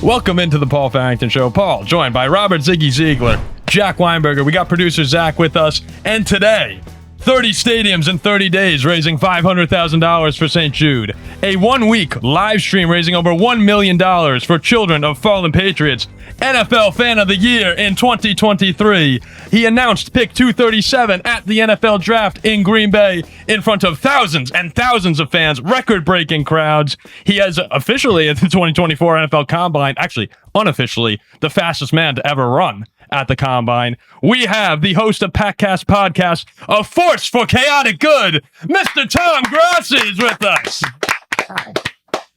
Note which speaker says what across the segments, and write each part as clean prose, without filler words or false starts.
Speaker 1: Welcome into the Paul Farrington Show. Paul, joined by Robert Ziggy Ziegler, Jack Weinberger. We got producer Zach with us. And today, 30 stadiums in 30 days, raising $500,000 for St. Jude. A 1-week live stream raising over $1 million for children of fallen patriots. NFL Fan of the Year in 2023. He announced pick 237 at the NFL Draft in Green Bay in front of thousands and thousands of fans, record-breaking crowds. He has officially at the 2024 NFL Combine, actually unofficially, the fastest man to ever run at the Combine. We have the host of Packcast Podcast, a force for chaotic good, Mr. Tom Grossi is with us.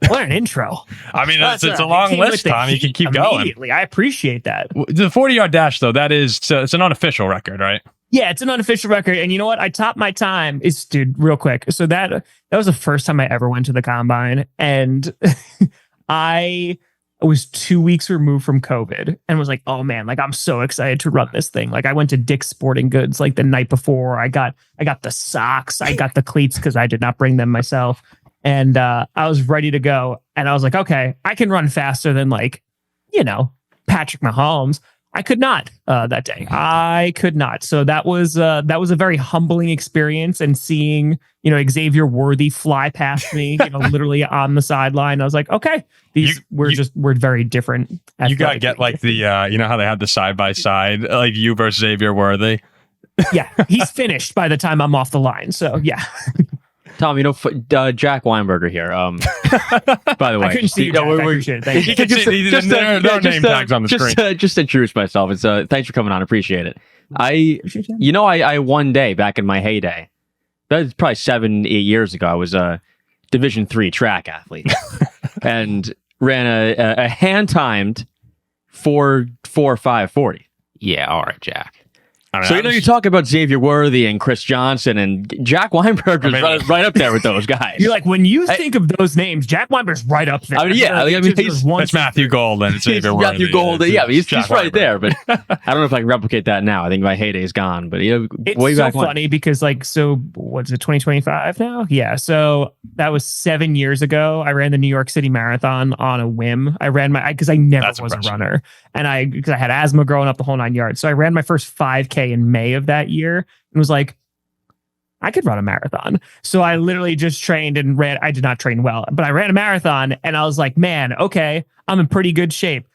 Speaker 2: What an intro.
Speaker 1: I mean, it's a long list, Tom. You can keep going.
Speaker 2: I appreciate that.
Speaker 1: The 40-yard dash, though, it's an unofficial record, right?
Speaker 2: Yeah, it's an unofficial record. And you know what? I topped my time. Dude, real quick. So that was the first time I ever went to the Combine. And I was 2 weeks removed from COVID and was like, oh man, like I'm so excited to run this thing. Like I went to Dick's Sporting Goods like the night before. I got the socks. I got the cleats because I did not bring them myself. And I was ready to go. And I was like, okay, I can run faster than Patrick Mahomes. I could not that day. I could not. So that was a very humbling experience. And seeing, Xavier Worthy fly past me, literally on the sideline. I was like, okay, we're very different.
Speaker 1: You got to get like the, how they had the side-by-side, like you versus Xavier Worthy.
Speaker 2: Yeah, he's finished by the time I'm off the line. So yeah.
Speaker 3: Tom, Jack Weinberger here. By the way,
Speaker 2: I couldn't see you. Jack, I appreciate it. Thank you.
Speaker 1: No name tags on the screen.
Speaker 3: Just introduce myself. It's thanks for coming on. Appreciate it. I one day back in my heyday, that was probably 7-8 years ago. I was a Division III track athlete and ran a hand timed 4.45
Speaker 4: Yeah, all right, Jack.
Speaker 3: So you talk about Xavier Worthy and Chris Johnson and Jack Weinberger's right up there with those guys.
Speaker 2: You're like, when you think of those names, Jack Weinberger's right up there.
Speaker 1: It's Matthew Gold and Xavier Worthy.
Speaker 3: Matthew Gold, he's right there. But I don't know if I can replicate that now. I think my heyday is gone. But
Speaker 2: it's way back funny because what's it, 2025 now? Yeah. So that was 7 years ago. I ran the New York City Marathon on a whim. I ran because I never was a runner, and because I had asthma growing up the whole 9 yards. So I ran my first 5K in May of that year and was like, I could run a marathon. So I literally just trained and ran. I did not train well, but I ran a marathon and I was like, man, okay, I'm in pretty good shape.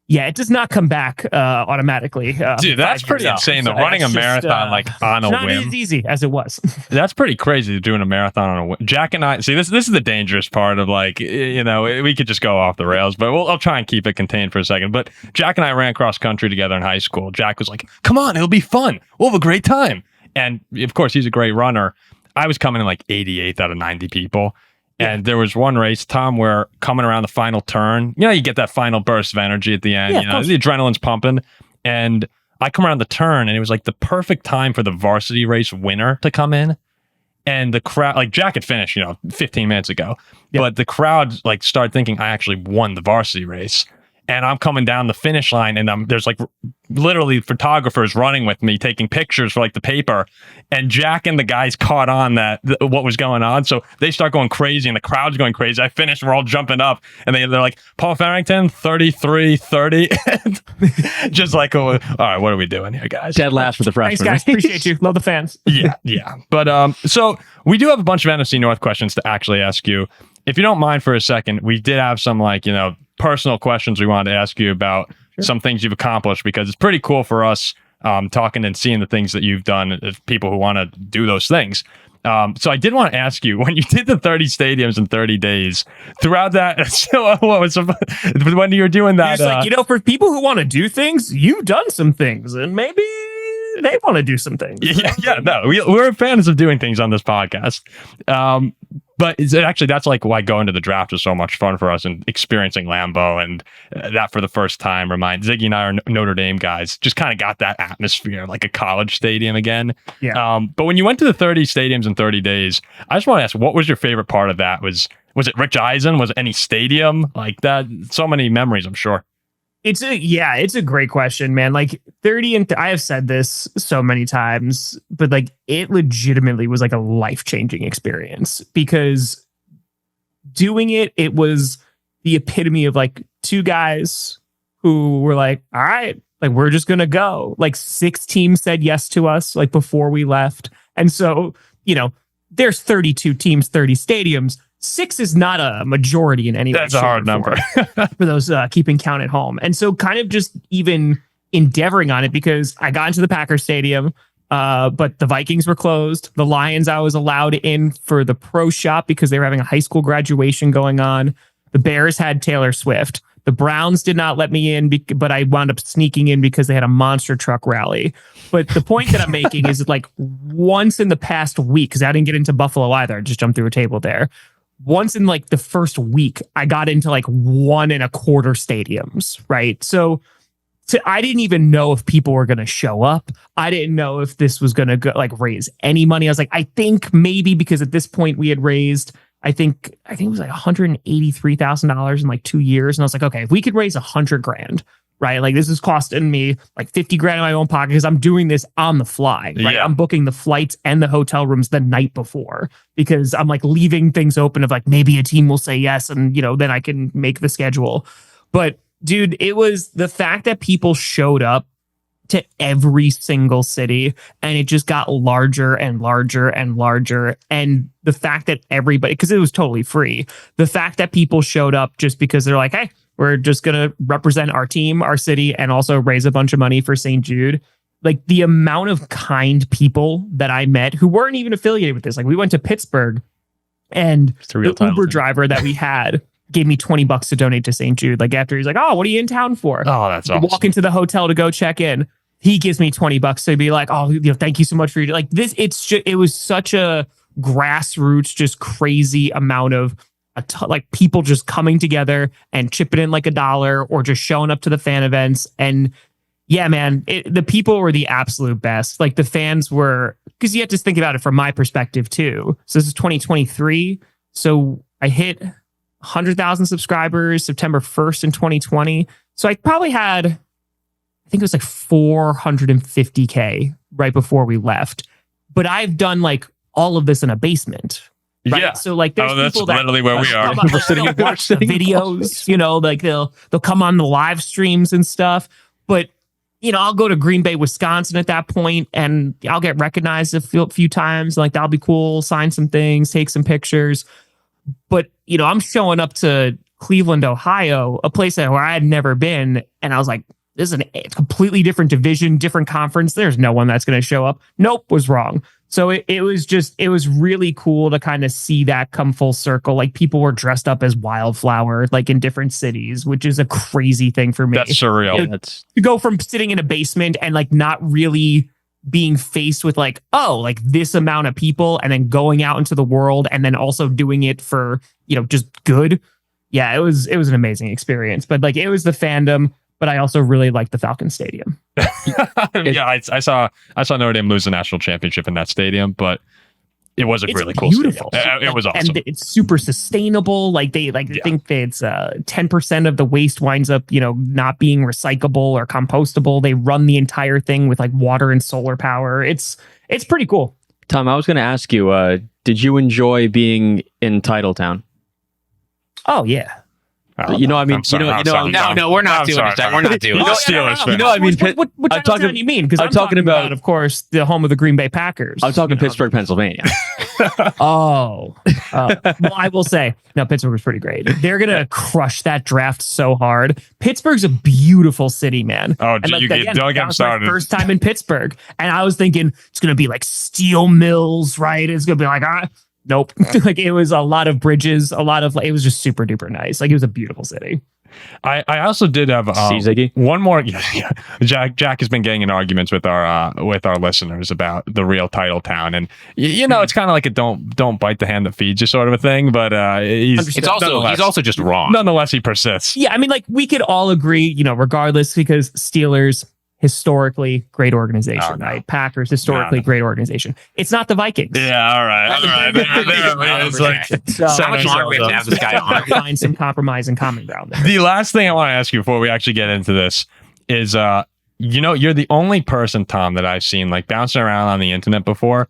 Speaker 2: Yeah, it does not come back automatically.
Speaker 1: Dude, that's pretty insane. So running a marathon on a whim.
Speaker 2: Not as easy as it was.
Speaker 1: That's pretty crazy doing a marathon on a whim. Jack and I, see, this is the dangerous part of we could just go off the rails, but I'll try and keep it contained for a second. But Jack and I ran cross country together in high school. Jack was like, come on, it'll be fun. We'll have a great time. And of course, he's a great runner. I was coming in like 88th out of 90 people. And there was one race, Tom, where coming around the final turn, you get that final burst of energy at the end, the adrenaline's pumping. And I come around the turn and it was like the perfect time for the varsity race winner to come in. And the crowd, like Jack had finished, 15 minutes ago, but the crowd started thinking I actually won the varsity race. And I'm coming down the finish line and there's literally photographers running with me taking pictures for the paper, and Jack and the guys caught on what was going on, so they start going crazy and the crowd's going crazy. I finished, we're all jumping up and they're like, Paul Farrington 33-30. Just like, all right, what are we doing here, guys?
Speaker 3: Dead last for the freshmen.
Speaker 2: Thanks, guys. Appreciate you. Love the fans.
Speaker 1: yeah But so we do have a bunch of NFC North questions to actually ask you. If you don't mind for a second, we did have some personal questions we wanted to ask you about some things you've accomplished, because it's pretty cool for us talking and seeing the things that you've done as people who want to do those things. So I did want to ask you, when you did the 30 stadiums in 30 days, throughout that, when you were doing that,
Speaker 2: for people who want to do things, you've done some things, and maybe they want to do some things.
Speaker 1: No, we're fans of doing things on this podcast. But that's why going to the draft is so much fun for us, and experiencing Lambeau and that for the first time Ziggy and I are Notre Dame guys, just kind of got that atmosphere like a college stadium again.
Speaker 2: Yeah.
Speaker 1: But when you went to the 30 stadiums in 30 days, I just want to ask, what was your favorite part of that? Was it Rich Eisen? Was it any stadium like that? So many memories, I'm sure.
Speaker 2: It's a great question, man. 30 and I have said this so many times, but it legitimately was a life-changing experience, because doing it was the epitome of two guys who were like, all right, like we're just going to go. Like 6 teams said yes to us like before we left. And so, there's 32 teams, 30 stadiums. 6 is not a majority in any way.
Speaker 1: That's a hard number
Speaker 2: for those keeping count at home. And so kind of just even endeavoring on it, because I got into the Packers stadium, but the Vikings were closed. The Lions, I was allowed in for the pro shop because they were having a high school graduation going on. The Bears had Taylor Swift. The Browns did not let me in, but I wound up sneaking in because they had a monster truck rally. But the point that I'm making is like once in the past week, because I didn't get into Buffalo either, I just jumped through a table there. Once in like the first week, I got into like 1.25 stadiums, right? So I didn't even know if people were going to show up. I didn't know if this was going to go like raise any money. I was like, I think maybe because at this point we had raised, I think it was like $183,000 in like 2 years. And I was like, okay, if we could raise $100,000, right? Like this is costing me like $50,000 in my own pocket because I'm doing this on the fly, right?
Speaker 1: Yeah.
Speaker 2: I'm booking the flights and the hotel rooms the night before because I'm like leaving things open of like maybe a team will say yes and then I can make the schedule. But dude, it was the fact that people showed up to every single city and it just got larger and larger and larger. And the fact that everybody, because it was totally free, the fact that people showed up just because they're like, hey, we're just going to represent our team, our city, and also raise a bunch of money for St. Jude. Like the amount of kind people that I met who weren't even affiliated with this. Like we went to Pittsburgh and the Uber driver that we had gave me $20 to donate to St. Jude. Like after he's like, oh, what are you in town for?
Speaker 1: Oh, that's awesome.
Speaker 2: Walk into the hotel to go check in. He gives me $20 to be like, oh, thank you so much for your, like this. It was such a grassroots, just crazy amount of like people just coming together and chipping in like $1 or just showing up to the fan events. And yeah, man, the people were the absolute best. Like the fans were, because you have to think about it from my perspective too. So this is 2023. So I hit 100,000 subscribers September 1st in 2020. So I probably had, I think it was like 450K right before we left. But I've done like all of this in a basement. Right?
Speaker 1: Yeah.
Speaker 2: So like there's
Speaker 1: that's
Speaker 2: people that
Speaker 1: literally where we are.
Speaker 2: We're sitting and watch the videos, like they'll come on the live streams and stuff. But I'll go to Green Bay, Wisconsin at that point and I'll get recognized a few times. Like that'll be cool, sign some things, take some pictures. But I'm showing up to Cleveland, Ohio, a place where I had never been. And I was like, this is a completely different division, different conference. There's no one that's going to show up. Nope, was wrong. So it was really cool to kind of see that come full circle. Like people were dressed up as Wildflower, like in different cities, which is a crazy thing for me.
Speaker 1: That's surreal.
Speaker 2: To go from sitting in a basement and like not really being faced with like, oh, like this amount of people and then going out into the world and then also doing it for, just good. Yeah, it was an amazing experience. But like it was the fandom. But I also really like the Falcon Stadium.
Speaker 1: Yeah, I saw Notre Dame lose the national championship in that stadium, but it was a really cool
Speaker 2: beautiful.
Speaker 1: Stadium. It was awesome.
Speaker 2: And it's super sustainable. Like they think that it's 10% of the waste winds up, not being recyclable or compostable. They run the entire thing with like water and solar power. It's pretty cool.
Speaker 3: Tom, I was going to ask you, did you enjoy being in Titletown?
Speaker 2: Oh yeah.
Speaker 3: I mean,
Speaker 4: no, we're not doing it. We're not doing it.
Speaker 2: Steelers. What do you mean? Because I'm talking about, of course, the home of the Green Bay Packers.
Speaker 3: I'm talking Pittsburgh, Pennsylvania.
Speaker 2: Well, I will say, no, Pittsburgh was pretty great. They're gonna crush that draft so hard. Pittsburgh's a beautiful city, man.
Speaker 1: Oh,
Speaker 2: and
Speaker 1: you get Doug started.
Speaker 2: My first time in Pittsburgh, and I was thinking it's gonna be like steel mills, right? It's gonna be like nope. Like it was a lot of bridges, it was just super duper nice. Like it was a beautiful city.
Speaker 1: I also did have
Speaker 3: Ziggy?
Speaker 1: one more. Yeah. Jack has been getting in arguments with our listeners about the real Titletown, and it's kind of like a don't bite the hand that feeds you sort of a thing. But he's
Speaker 4: also just wrong.
Speaker 1: Nonetheless, he persists.
Speaker 2: Yeah, I mean, like we could all agree, regardless, because Steelers historically great organization, right? Packers historically great organization. It's not the Vikings.
Speaker 1: Yeah, all right. It's like
Speaker 4: how much longer we have to have this guy on?
Speaker 2: Find some compromise and common ground there.
Speaker 1: The last thing I want to ask you before we actually get into this is, you're the only person, Tom, that I've seen like bouncing around on the internet before.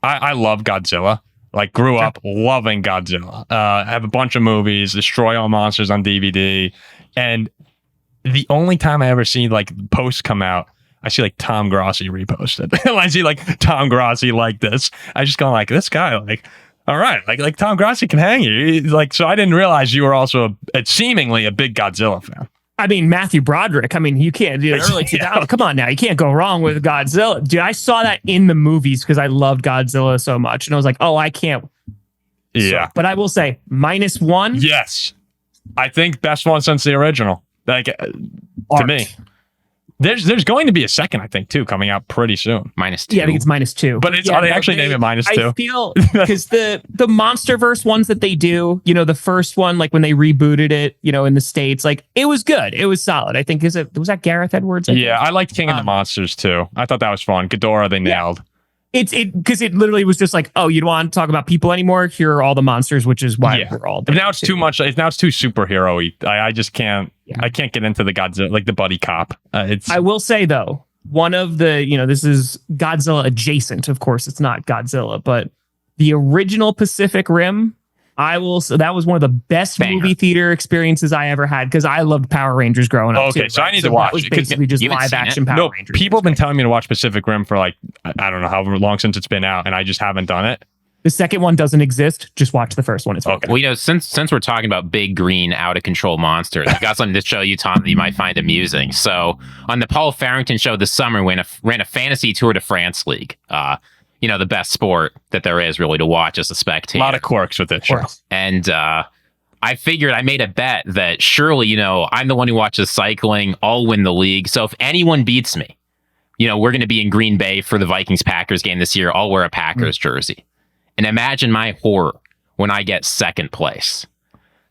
Speaker 1: I love Godzilla. Like, grew up loving Godzilla. Have a bunch of movies, Destroy All Monsters on DVD. And the only time I ever see like posts come out, I see like Tom Grossi reposted. I see like Tom Grossi like this. I just go like, this guy, like, all right, like Tom Grossi can hang you. Like, so I didn't realize you were also seemingly a big Godzilla fan.
Speaker 2: I mean, Matthew Broderick. I mean, you can't do early 2000s. Come on now, you can't go wrong with Godzilla. Dude, I saw that in the movies because I loved Godzilla so much, and I was like, oh, I can't.
Speaker 1: Yeah,
Speaker 2: but I will say -1.
Speaker 1: Yes, I think best one since the original. Like to me, there's going to be a second, I think, too, coming out pretty soon.
Speaker 4: -2.
Speaker 2: Yeah, I think it's -2.
Speaker 1: But are they actually name it -2?
Speaker 2: I feel because the MonsterVerse ones that they do, you know, the first one, like when they rebooted it, you know, in the States, like it was good, it was solid. I think was that Gareth Edwards?
Speaker 1: I liked King of the Monsters too. I thought that was fun. Ghidorah they nailed.
Speaker 2: It's because it literally was just like, oh, you don't want to talk about people anymore. Here are all the monsters, which is why we're all.
Speaker 1: But now it's too much. Now it's too superhero-y. I just can't. Yeah. I can't get into the Godzilla, like the buddy cop. I will say though, one of the, you know, this is Godzilla adjacent. Of course, it's not Godzilla, but the original Pacific Rim. That was one of the best movie theater experiences I ever had because I loved Power Rangers growing up. Okay,
Speaker 2: too,
Speaker 1: so
Speaker 2: right?
Speaker 1: I need to watch.
Speaker 2: That was basically just live action Power Rangers.
Speaker 1: People have been telling me to watch Pacific Rim for like I don't know however long since it's been out, and I just haven't done it.
Speaker 2: The second one doesn't exist. Just watch the first one. It's okay.
Speaker 4: Well, you know, since we're talking about big green out of control monsters, I got something to show you, Tom, that you might find amusing. So on the Paul Farrington show this summer, we ran a fantasy Tour de France league. You know, the best sport that there is really to watch as a spectator.
Speaker 1: A lot of quirks with this show.
Speaker 4: And I figured I made a bet that surely, you know, I'm the one who watches cycling. I'll win the league. So if anyone beats me, you know, we're going to be in Green Bay for the Vikings-Packers game this year. I'll wear a Packers jersey. And imagine my horror when I get second place.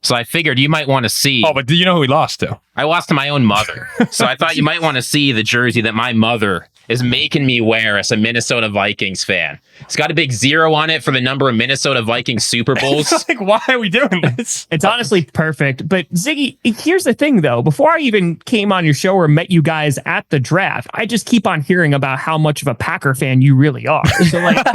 Speaker 4: So I figured you might want to see.
Speaker 1: Oh, but do you know who he lost to?
Speaker 4: I lost to my own mother. So I thought you might want to see the jersey that my mother is making me wear as a Minnesota Vikings fan. It's got a big 0 on it for the number of Minnesota Vikings Super Bowls.
Speaker 1: Like, why are we doing this?
Speaker 2: It's honestly perfect. But Ziggy, here's the thing, though. Before I even came on your show or met you guys at the draft, I just keep on hearing about how much of a Packer fan you really are. So, like,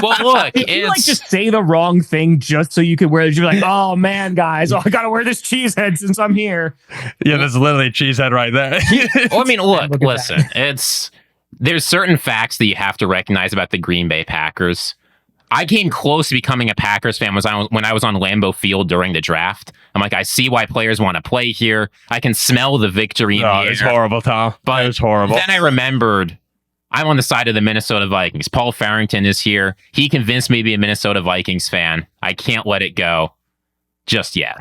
Speaker 4: well, look,
Speaker 2: if you like just say the wrong thing just so you could wear it, you're like, oh man, guys, I gotta wear this cheesehead since I'm here.
Speaker 1: Yeah, there's literally a cheesehead right there.
Speaker 4: Well, I mean, look, listen, there's certain facts that you have to recognize about the Green Bay Packers. I came close to becoming a Packers fan when I was on Lambeau Field during the draft. I'm like, I see why players want to play here. I can smell the victory in the air.
Speaker 1: It's horrible, Tom.
Speaker 4: But
Speaker 1: it was horrible.
Speaker 4: Then I remembered I'm on the side of the Minnesota Vikings. Paul Farrington is here. He convinced me to be a Minnesota Vikings fan. I can't let it go just yet.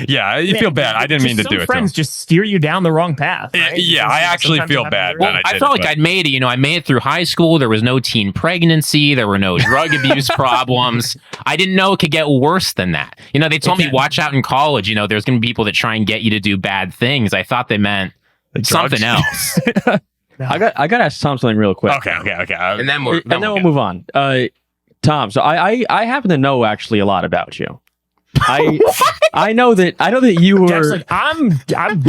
Speaker 1: Yeah, you feel bad. I didn't mean to do it.
Speaker 2: Friends just steer you down the wrong path. Right?
Speaker 1: Yeah, I actually feel bad.
Speaker 4: Well, I felt like I'd made it. You know, I made it through high school. There was no teen pregnancy. There were no drug abuse problems. I didn't know it could get worse than that. You know, they told me watch out in college. You know, there's going to be people that try and get you to do bad things. I thought they meant something else.
Speaker 3: I got to ask Tom something real quick.
Speaker 4: Okay. And then we'll
Speaker 3: move on. Tom, so I happen to know actually a lot about you. I know that you were.
Speaker 2: Jack's like, I'm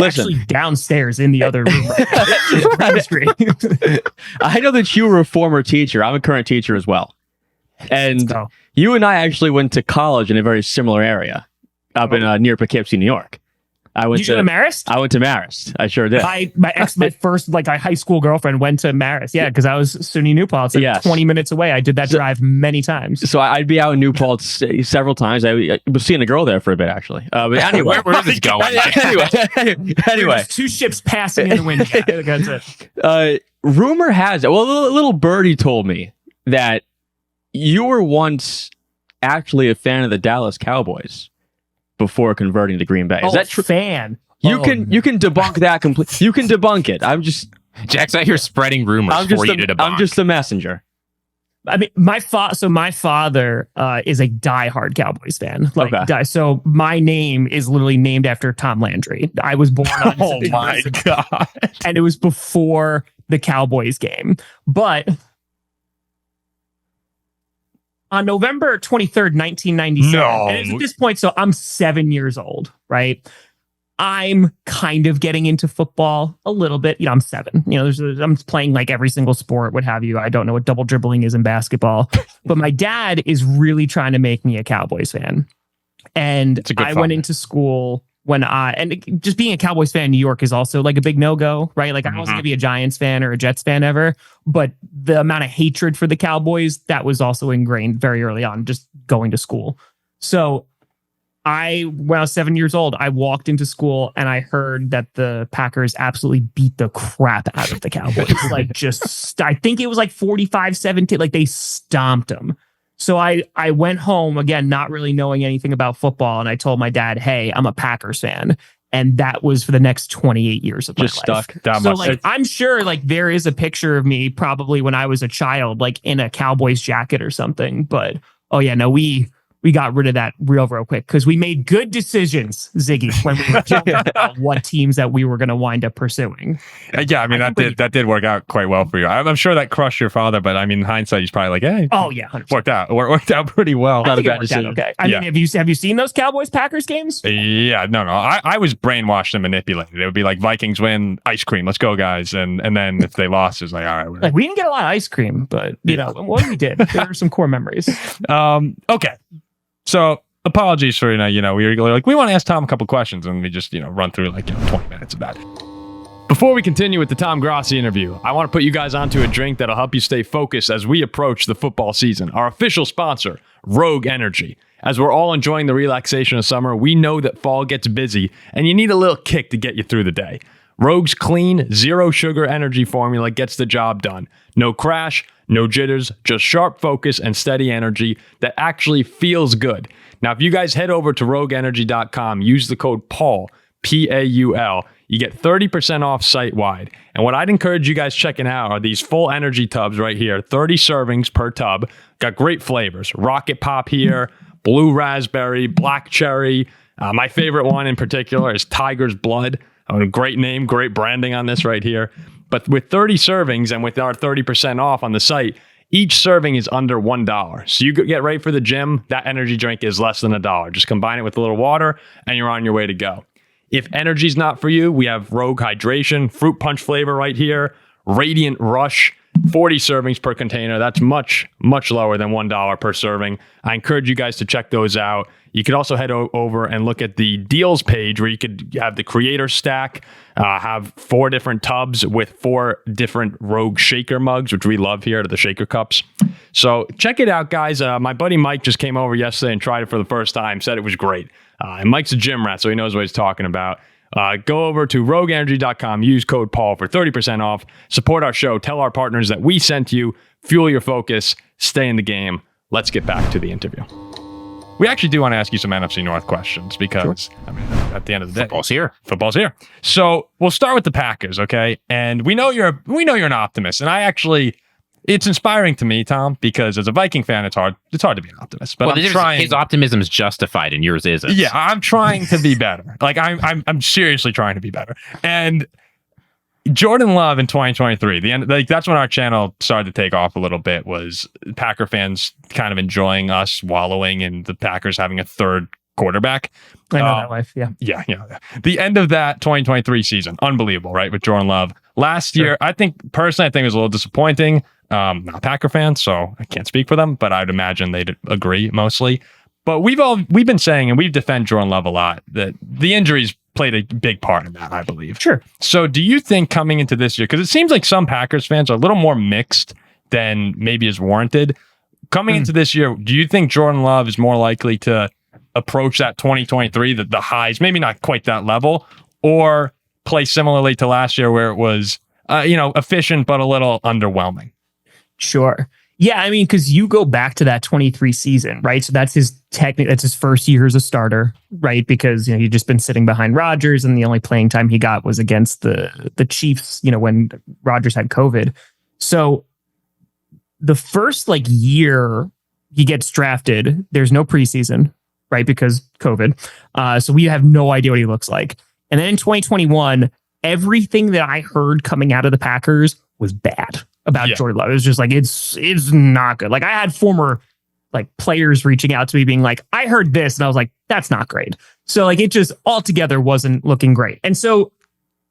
Speaker 2: actually downstairs in the other room.
Speaker 3: I know that you were a former teacher. I'm a current teacher as well, and you and I actually went to college in a very similar area up in near Poughkeepsie, New York.
Speaker 2: Did you go to Marist?
Speaker 3: I went to Marist. I sure did.
Speaker 2: My first high school girlfriend went to Marist. Yeah, because I was SUNY New Paltz. It's 20 minutes away. I did that drive many times.
Speaker 3: So I'd be out in New Paltz several times. I was seeing a girl there for a bit, actually. But anyway,
Speaker 4: where is this going?
Speaker 3: anyway,
Speaker 2: two ships passing in the wind. That's
Speaker 3: it. Rumor has it. Well, a little birdie told me that you were once actually a fan of the Dallas Cowboys before converting to Green Bay. Is that true?
Speaker 2: Fan?
Speaker 3: You can debunk that completely. You can debunk it. I'm just
Speaker 4: Jack's out here spreading rumors for you to debunk.
Speaker 3: I'm just the messenger.
Speaker 2: I mean, my father is a diehard Cowboys fan. So my name is literally named after Tom Landry. I was born on.
Speaker 1: Oh my god!
Speaker 2: And it was before the Cowboys game, but. On November 23rd, 1997, and it's at this point, so I'm 7 years old, right? I'm kind of getting into football a little bit. I'm 7. I'm playing like every single sport, what have you. I don't know what double dribbling is in basketball, but my dad is really trying to make me a Cowboys fan. And I went into school and just being a Cowboys fan in New York is also like a big no-go, right? Like I wasn't gonna be a Giants fan or a Jets fan ever, but the amount of hatred for the Cowboys, that was also ingrained very early on, just going to school. So when I was 7 years old, I walked into school and I heard that the Packers absolutely beat the crap out of the Cowboys. I think it was like 45-17, like they stomped them. So I went home, again, not really knowing anything about football. And I told my dad, hey, I'm a Packers fan. And that was for the next 28 years of my life.
Speaker 3: Stuck.
Speaker 2: I'm sure like there is a picture of me probably when I was a child, like in a Cowboys jacket or something. But, oh yeah, no, we got rid of that real quick because we made good decisions, Ziggy, when we were talking about what teams that we were going to wind up pursuing.
Speaker 1: Yeah, I mean, that did work out quite well for you. I'm sure that crushed your father, but I mean, in hindsight, he's probably like, hey,
Speaker 2: oh yeah, 100%.
Speaker 1: worked out pretty well.
Speaker 2: I think it worked out okay. I mean, have you seen those Cowboys-Packers games?
Speaker 1: Yeah, no. I was brainwashed and manipulated. It would be like Vikings win, ice cream, let's go, guys. And then if they lost, it was like, all right.
Speaker 2: Like we didn't get a lot of ice cream, but you know what we did. There are some core memories.
Speaker 1: Okay. So apologies for, we were like, we want to ask Tom a couple questions and we just, run through 20 minutes of that. Before we continue with the Tom Grossi interview, I want to put you guys onto a drink that'll help you stay focused as we approach the football season. Our official sponsor, Rogue Energy. As we're all enjoying the relaxation of summer, we know that fall gets busy and you need a little kick to get you through the day. Rogue's clean, zero sugar energy formula gets the job done. No crash, no jitters, just sharp focus and steady energy that actually feels good. Now, if you guys head over to rogueenergy.com, use the code PAUL, P-A-U-L, you get 30% off site-wide. And what I'd encourage you guys checking out are these full energy tubs right here, 30 servings per tub. Got great flavors. Rocket Pop here, blue raspberry, black cherry. My favorite one in particular is Tiger's Blood. A great name, great branding on this right here. But with 30 servings and with our 30% off on the site, each serving is under $1. So you get ready for the gym, that energy drink is less than $1. Just combine it with a little water and you're on your way to go. If energy's not for you, we have Rogue Hydration, fruit punch flavor right here, Radiant Rush, 40 servings per container. That's much, much lower than $1 per serving. I encourage you guys to check those out. You could also head over and look at the deals page where you could have the creator stack, have 4 different tubs with 4 different Rogue shaker mugs, which we love here at the Shaker Cups. So check it out, guys. My buddy Mike just came over yesterday and tried it for the first time, said it was great. And Mike's a gym rat, so he knows what he's talking about. Go over to rogueenergy.com, use code Paul for 30% off. Support our show. Tell our partners that we sent you. Fuel your focus. Stay in the game. Let's get back to the interview. We actually do want to ask you some NFC North questions because, I mean, at the end of the day, Football's here. So we'll start with the Packers, okay? And we know you're an optimist, and it's inspiring to me, Tom, because as a Viking fan, it's hard to be an optimist. But
Speaker 4: his optimism is justified, and yours isn't.
Speaker 1: Yeah, I'm trying to be better. Like I'm seriously trying to be better. And Jordan Love in 2023, that's when our channel started to take off a little bit, was Packer fans kind of enjoying us wallowing in the Packers having a third quarterback.
Speaker 2: I know that life, yeah.
Speaker 1: Yeah. The end of that 2023 season, unbelievable, right, with Jordan Love. Last year, I think it was a little disappointing. Not a Packer fan, so I can't speak for them, but I'd imagine they'd agree mostly. But we've been saying, and we've defended Jordan Love a lot, that the injuries played a big part in that, I believe.
Speaker 2: Sure.
Speaker 1: So do you think coming into this year, because it seems like some Packers fans are a little more mixed than maybe is warranted. Coming into this year, do you think Jordan Love is more likely to approach that 2023, the highs, maybe not quite that level, or play similarly to last year where it was, efficient but a little underwhelming?
Speaker 2: Sure. Yeah, I mean, because you go back to that 23 season, right? So that's his first year as a starter, right? Because he'd just been sitting behind Rodgers, and the only playing time he got was against the Chiefs, when Rodgers had COVID. So the first year he gets drafted, there's no preseason, right? Because COVID. So we have no idea what he looks like. And then in 2021, everything that I heard coming out of the Packers was bad about Jordan Love. It was just it's not good. I had former like players reaching out to me being like, I heard this. And I was like, that's not great. So like, it just altogether wasn't looking great. And so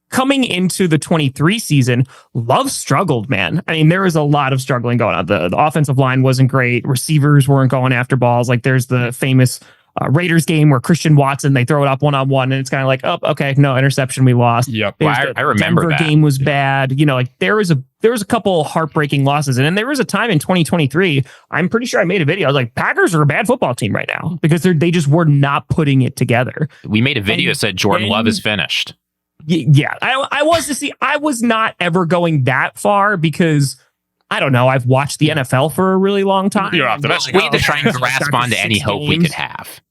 Speaker 2: coming into the 23 season, Love struggled, man. I mean, there was a lot of struggling going on. The offensive line wasn't great. Receivers weren't going after balls. Like there's the famous Raiders game where Christian Watson, they throw it up one-on-one and it's kind of like, oh, okay, no, interception, we lost.
Speaker 1: Yep.
Speaker 4: Well, I remember
Speaker 2: Denver
Speaker 4: that
Speaker 2: game was bad. You know, like there was a couple heartbreaking losses. And then there was a time in 2023, I'm pretty sure I made a video. I was like, Packers are a bad football team right now because they just were not putting it together.
Speaker 4: we made a video that said Jordan Love is finished.
Speaker 2: Yeah, I was not ever going that far because I don't know. I've watched the NFL for a really long time.
Speaker 1: You're optimistic.
Speaker 4: We had to try and grasp onto any hope we could have.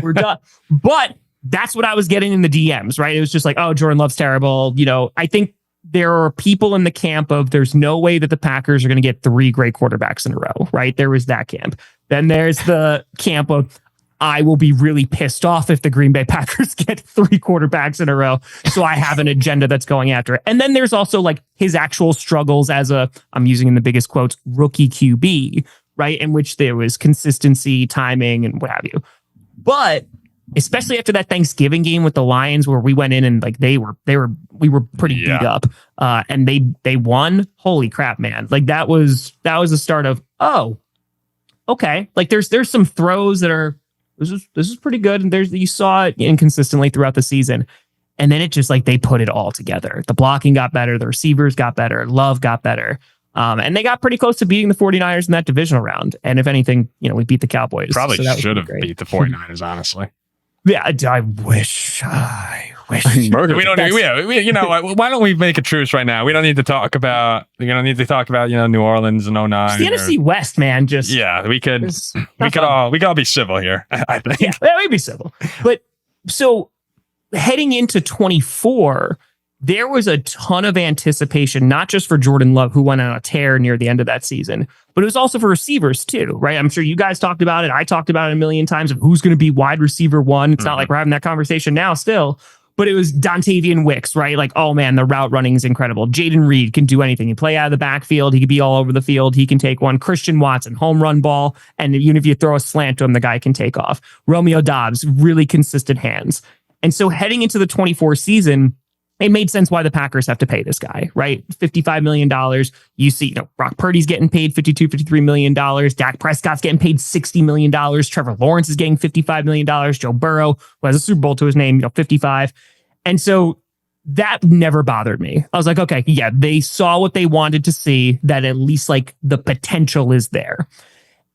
Speaker 2: We're done. But that's what I was getting in the DMs, right? It was just like, oh, Jordan Love's terrible. You know, I think there are people in the camp of there's no way that the Packers are going to get 3 great quarterbacks in a row, right? There was that camp. Then there's the camp of I will be really pissed off if the Green Bay Packers get 3 quarterbacks in a row. So I have an agenda that's going after it. And then there's also like his actual struggles as I'm using in the biggest quotes, rookie QB, right? In which there was consistency, timing, and what have you. But especially after that Thanksgiving game with the Lions, where we went in and like we were pretty beat up, and they won. Holy crap, man! Like that was the start of, oh, okay. Like there's some throws that are this is pretty good, and you saw it inconsistently throughout the season, and then it just like they put it all together. The blocking got better, the receivers got better, Love got better. And they got pretty close to beating the 49ers in that divisional round. And if anything, you know, we beat the Cowboys.
Speaker 1: Probably
Speaker 2: so
Speaker 1: should have beat the 49ers, honestly.
Speaker 2: Yeah, I wish.
Speaker 1: We don't need, you know, why don't we make a truce right now? We don't need to talk about, you know, New Orleans and 09.
Speaker 2: The NFC West, man, just.
Speaker 1: Yeah, we could all be civil here, I think.
Speaker 2: Yeah, we'd be civil. But so heading into 24, there was a ton of anticipation, not just for Jordan Love, who went on a tear near the end of that season, but it was also for receivers too, right? I'm sure you guys talked about it. I talked about it a million times of who's going to be wide receiver 1. It's not like we're having that conversation now still, but it was Dontavian Wicks, right? Like, oh man, the route running is incredible. Jaden Reed can do anything. He play out of the backfield. He can be all over the field. He can take one. Christian Watson, home run ball. And even if you throw a slant to him, the guy can take off. Romeo Doubs, really consistent hands. And so heading into the 24 season, it made sense why the Packers have to pay this guy, right? $55 million. You see, you know, Brock Purdy's getting paid $53 million. Dak Prescott's getting paid $60 million. Trevor Lawrence is getting $55 million. Joe Burrow, who has a Super Bowl to his name, 55. And so that never bothered me. I was like, okay, yeah, they saw what they wanted to see, that at least like the potential is there.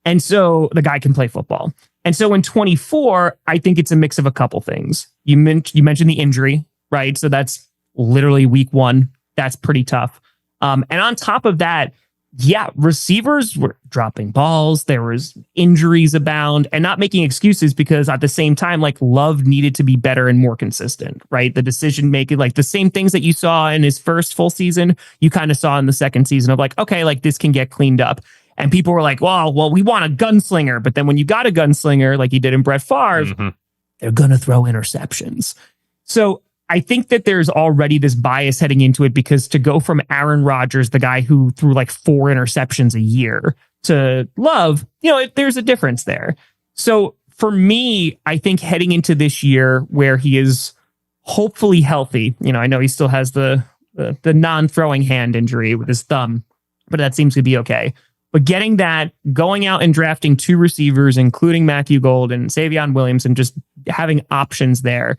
Speaker 2: And so the guy can play football. And so in 24, I think it's a mix of a couple things. You mentioned the injury, right? So that's literally week 1. That's pretty tough. And on top of that, yeah, receivers were dropping balls. There was injuries abound, and not making excuses, because at the same time, like Love needed to be better and more consistent, right? The decision making, like the same things that you saw in his first full season, you kind of saw in the second season of like, okay, like this can get cleaned up. And people were like, well, we want a gunslinger. But then when you got a gunslinger, like you did in Brett Favre, they're going to throw interceptions. So I think that there's already this bias heading into it, because to go from Aaron Rodgers, the guy who threw like 4 interceptions a year, to Love, you know, there's a difference there. So for me, I think heading into this year where he is hopefully healthy, you know, I know he still has the non-throwing hand injury with his thumb, but that seems to be okay. But getting that, going out and drafting 2 receivers, including Matthew Gold and Savion Williams, and just having options there,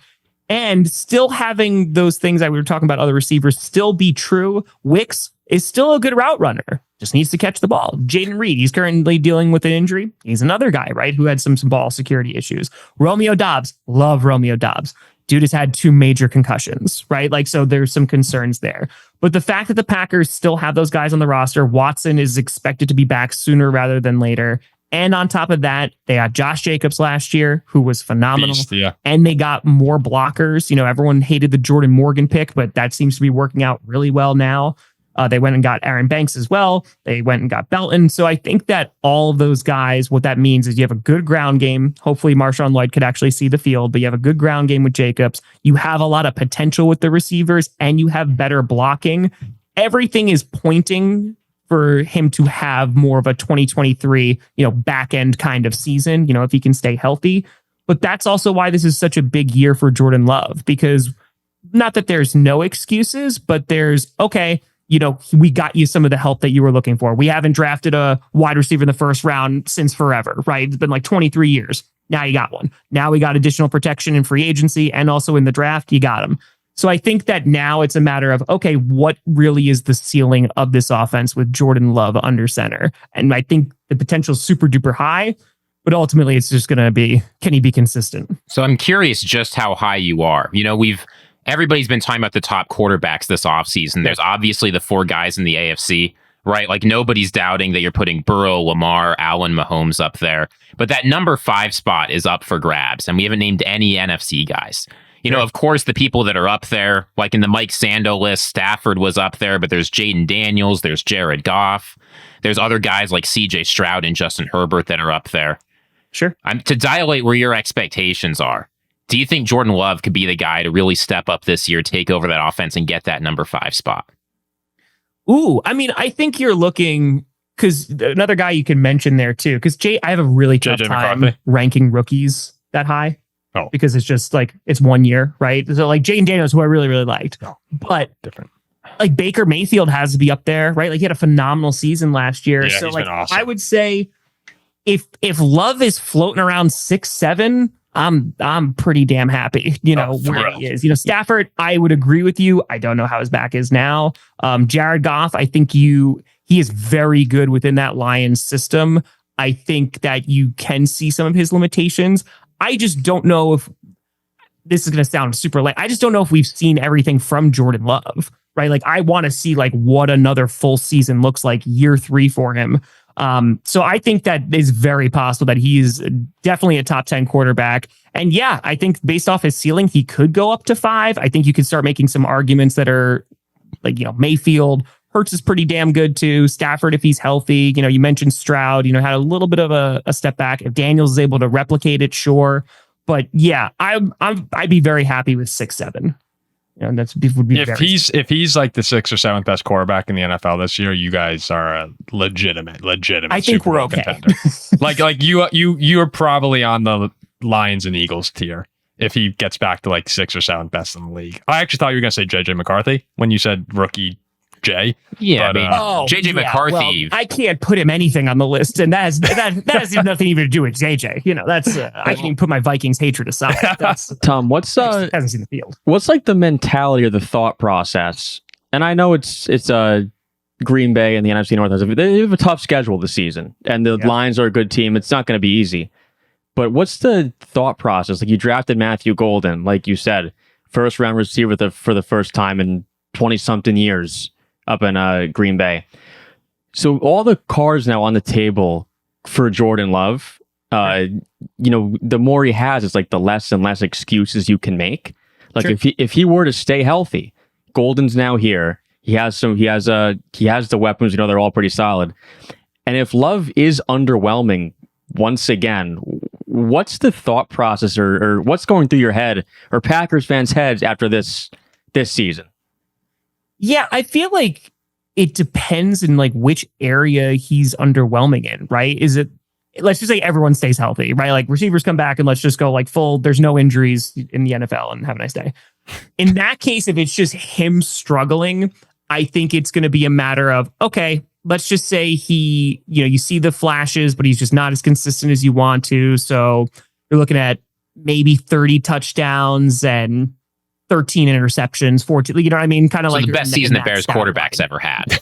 Speaker 2: and still having those things that we were talking about, other receivers, still be true. Wicks is still a good route runner, just needs to catch the ball. Jaden Reed, he's currently dealing with an injury. He's another guy, right, who had some ball security issues. Romeo Doubs, love Romeo Doubs. Dude has had 2 major concussions, right? Like, so there's some concerns there. But the fact that the Packers still have those guys on the roster, Watson is expected to be back sooner rather than later. And on top of that, they got Josh Jacobs last year, who was phenomenal.
Speaker 1: Beast, yeah.
Speaker 2: And they got more blockers. You know, everyone hated the Jordan Morgan pick, but that seems to be working out really well now. They went and got Aaron Banks as well. They went and got Belton. So I think that all of those guys, what that means is you have a good ground game. Hopefully Marshawn Lloyd could actually see the field, but you have a good ground game with Jacobs. You have a lot of potential with the receivers, and you have better blocking. Everything is pointing for him to have more of a 2023, back end kind of season, if he can stay healthy. But that's also why this is such a big year for Jordan Love, because not that there's no excuses, but there's, okay, we got you some of the help that you were looking for. We haven't drafted a wide receiver in the first round since forever, right? It's been like 23 years. Now you got one. Now we got additional protection in free agency and also in the draft, you got him. So I think that now it's a matter of, okay, what really is the ceiling of this offense with Jordan Love under center? And I think the potential is super duper high, but ultimately it's just going to be, can he be consistent?
Speaker 4: So I'm curious just how high you are. Everybody's been talking about the top quarterbacks this offseason. There's obviously the 4 guys in the AFC, right? Like nobody's doubting that you're putting Burrow, Lamar, Allen, Mahomes up there. But that number 5 spot is up for grabs, and we haven't named any NFC guys. Of course, the people that are up there, like in the Mike Sando list, Stafford was up there, but there's Jaden Daniels, there's Jared Goff. There's other guys like CJ Stroud and Justin Herbert that are up there.
Speaker 2: Sure.
Speaker 4: To dilate where your expectations are, do you think Jordan Love could be the guy to really step up this year, take over that offense, and get that number 5 spot?
Speaker 2: Ooh, I mean, I think you're looking, because another guy you can mention there too, because I have a really tough
Speaker 1: JJ
Speaker 2: time
Speaker 1: McCarthy.
Speaker 2: ranking rookies that high.
Speaker 1: Oh.
Speaker 2: Because it's just like, it's 1 year, right? So like Jaden Daniels, who I really, really liked.
Speaker 1: No.
Speaker 2: But
Speaker 1: Different.
Speaker 2: like Baker Mayfield has to be up there, right? Like he had a phenomenal season last year.
Speaker 1: Yeah,
Speaker 2: so
Speaker 1: he's
Speaker 2: like
Speaker 1: been awesome.
Speaker 2: I would say if Love is floating around 6-7, I'm pretty damn happy, where he is. Stafford, I would agree with you. I don't know how his back is now. Jared Goff, I think he is very good within that Lions system. I think that you can see some of his limitations. I just don't know if this is going to sound super late. I just don't know if we've seen everything from Jordan Love, right? Like I want to see like what another full season looks like year 3 for him. So I think that is very possible that he's definitely a top 10 quarterback. And yeah, I think based off his ceiling, he could go up to 5. I think you can start making some arguments that are like, Mayfield, Hurts is pretty damn good too. Stafford, if he's healthy, you mentioned Stroud, had a little bit of a step back. If Daniels is able to replicate it, sure. But yeah, I'd be very happy with 6-7. Would be
Speaker 1: if he's like the 6th or 7th best quarterback in the NFL this year, you guys are a legitimate. I
Speaker 2: think
Speaker 1: Super
Speaker 2: we're
Speaker 1: Bowl
Speaker 2: okay.
Speaker 1: contender. like you're probably on the Lions and Eagles tier if he gets back to like 6th or 7th best in the league. I actually thought you were gonna say JJ McCarthy when you said rookie Jay.
Speaker 4: Yeah,
Speaker 1: but,
Speaker 4: JJ McCarthy.
Speaker 2: Well, I can't put him anything on the list, and that has nothing even to do with JJ. That's I can even put my Vikings hatred aside. That's
Speaker 3: Tom, what's
Speaker 2: hasn't seen the field.
Speaker 3: what's like the mentality or the thought process? And I know it's Green Bay and the NFC North. They have a tough schedule this season, and the Lions are a good team. It's not going to be easy. But what's the thought process? Like you drafted Matthew Golden, like you said, first round receiver for the first time in 20-something years up in Green Bay. So all the cards now on the table for Jordan Love, the more he has, it's like the less and less excuses you can make. Like if he were to stay healthy, Golden's now here. He has the weapons, they're all pretty solid. And if Love is underwhelming once again, what's the thought process or what's going through your head or Packers fans' heads after this season?
Speaker 2: Yeah, I feel like it depends in like which area he's underwhelming in, right? Is it, let's just say everyone stays healthy, right? Like receivers come back and let's just go like full, there's no injuries in the NFL and have a nice day. In that case, if it's just him struggling, I think it's going to be a matter of, okay, let's just say he, you see the flashes, but he's just not as consistent as you want to. So you're looking at maybe 30 touchdowns and 13 interceptions, 14, you know what I mean? Kind of like
Speaker 4: the best season that Bears quarterbacks ever had.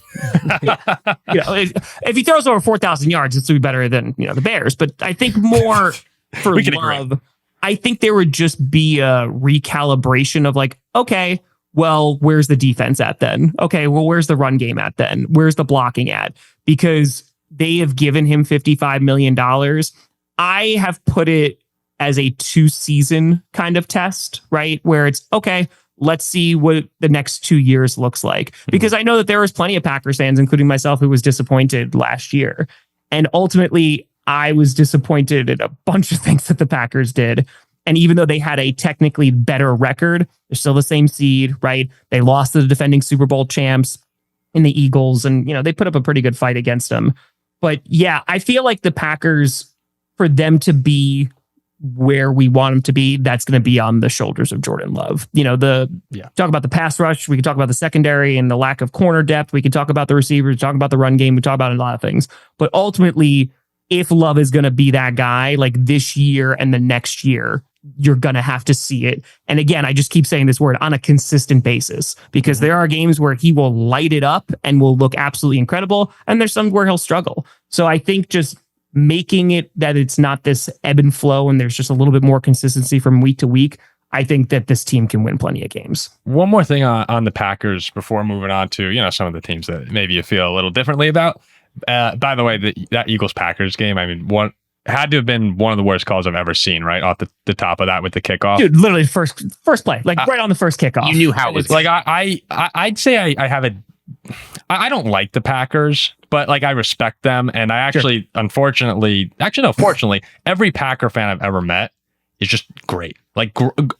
Speaker 2: If he throws over 4,000 yards, it's be better than, the Bears. But I think more for Love, I think there would just be a recalibration of like, okay, well, where's the defense at then? Okay, well, where's the run game at then? Where's the blocking at? Because they have given him $55 million. I have put it as a 2-season kind of test, right? Where it's, okay, let's see what the next 2 years looks like. Because I know that there was plenty of Packers fans, including myself, who was disappointed last year. And ultimately, I was disappointed in a bunch of things that the Packers did. And even though they had a technically better record, they're still the same seed, right? They lost to the defending Super Bowl champs. in the Eagles, and they put up a pretty good fight against them. But yeah, I feel like the Packers, for them to be where we want them to be, that's going to be on the shoulders of Jordan Love. Talk about the pass rush. We can talk about the secondary and the lack of corner depth. We can talk about the receivers, talk about the run game. We talk about a lot of things. But ultimately, if Love is going to be that guy, like this year and the next year, you're going to have to see it. And again, I just keep saying this word, on a consistent basis, because there are games where he will light it up and will look absolutely incredible. And there's some where he'll struggle. So I think just making it that it's not this ebb and flow and there's just a little bit more consistency from week to week, I think that this team can win plenty of games.
Speaker 1: One more thing on the Packers before moving on to, some of the teams that maybe you feel a little differently about. By the way, that Eagles-Packers game, I mean, had to have been one of the worst calls I've ever seen, right? Off the top of that with the kickoff.
Speaker 2: Dude, literally first play, like right on the first kickoff.
Speaker 4: You knew how it was.
Speaker 1: Like, I'd say I have I don't like the Packers, but like I respect them. And I actually, fortunately, every Packer fan I've ever met is just great. Like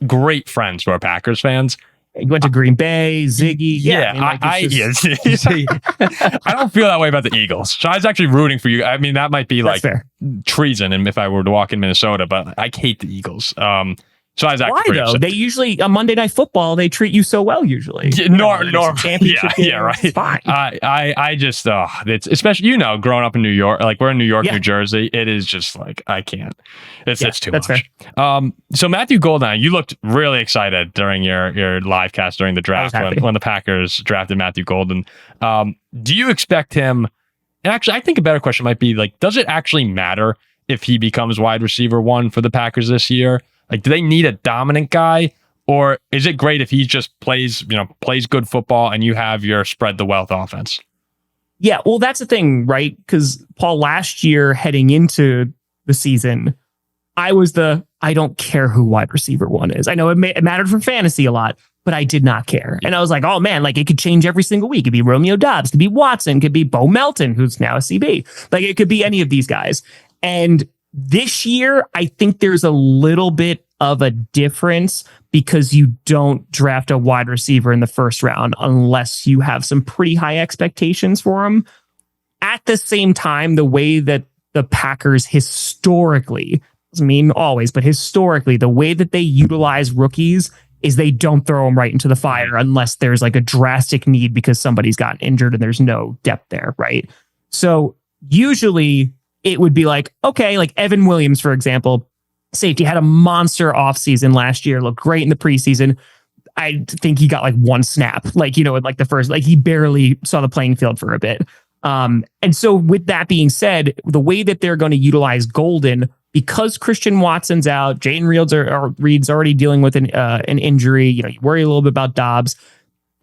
Speaker 1: great friends who are Packers fans.
Speaker 2: You went to Green Bay, Ziggy.
Speaker 1: I don't feel that way about the Eagles. So I was actually rooting for you. I mean, that might be like treason if I were to walk in Minnesota, but I hate the Eagles. So I was actually
Speaker 2: why though?
Speaker 1: upset.
Speaker 2: They usually on Monday Night Football they treat you so well. Usually,
Speaker 1: championship. Yeah, right. It's fine. I just it's especially growing up in New York. Like we're in New York, New Jersey. It is just like I can't. It's too much.
Speaker 2: Fair.
Speaker 1: So Matthew Golden, you looked really excited during your live cast during the draft when the Packers drafted Matthew Golden. Do you expect him? And actually, I think a better question might be like, does it actually matter if he becomes wide receiver 1 for the Packers this year? Like, do they need a dominant guy, or is it great if he just plays good football and you have your spread the wealth offense?
Speaker 2: Yeah, well, that's the thing, right? Because Paul, last year heading into the season, I don't care who wide receiver 1 is. I know it mattered for fantasy a lot, but I did not care. And I was like, oh man, like it could change every single week. It could be Romeo Doubs, it could be Watson, it could be Bo Melton, who's now a CB. Like it could be any of these guys. And this year, I think there's a little bit of a difference because you don't draft a wide receiver in the first round unless you have some pretty high expectations for him. At the same time, the way that the Packers historically, doesn't mean always, but historically, the way that they utilize rookies is they don't throw them right into the fire unless there's like a drastic need because somebody's gotten injured and there's no depth there, right? So usually it would be like, okay, like Evan Williams, for example, safety, had a monster offseason last year, looked great in the preseason. I think he got like one snap, like, in like the first, like he barely saw the playing field for a bit. And so with that being said, the way that they're going to utilize Golden, because Christian Watson's out, Jaden Reed's already dealing with an injury, you worry a little bit about Dobbs.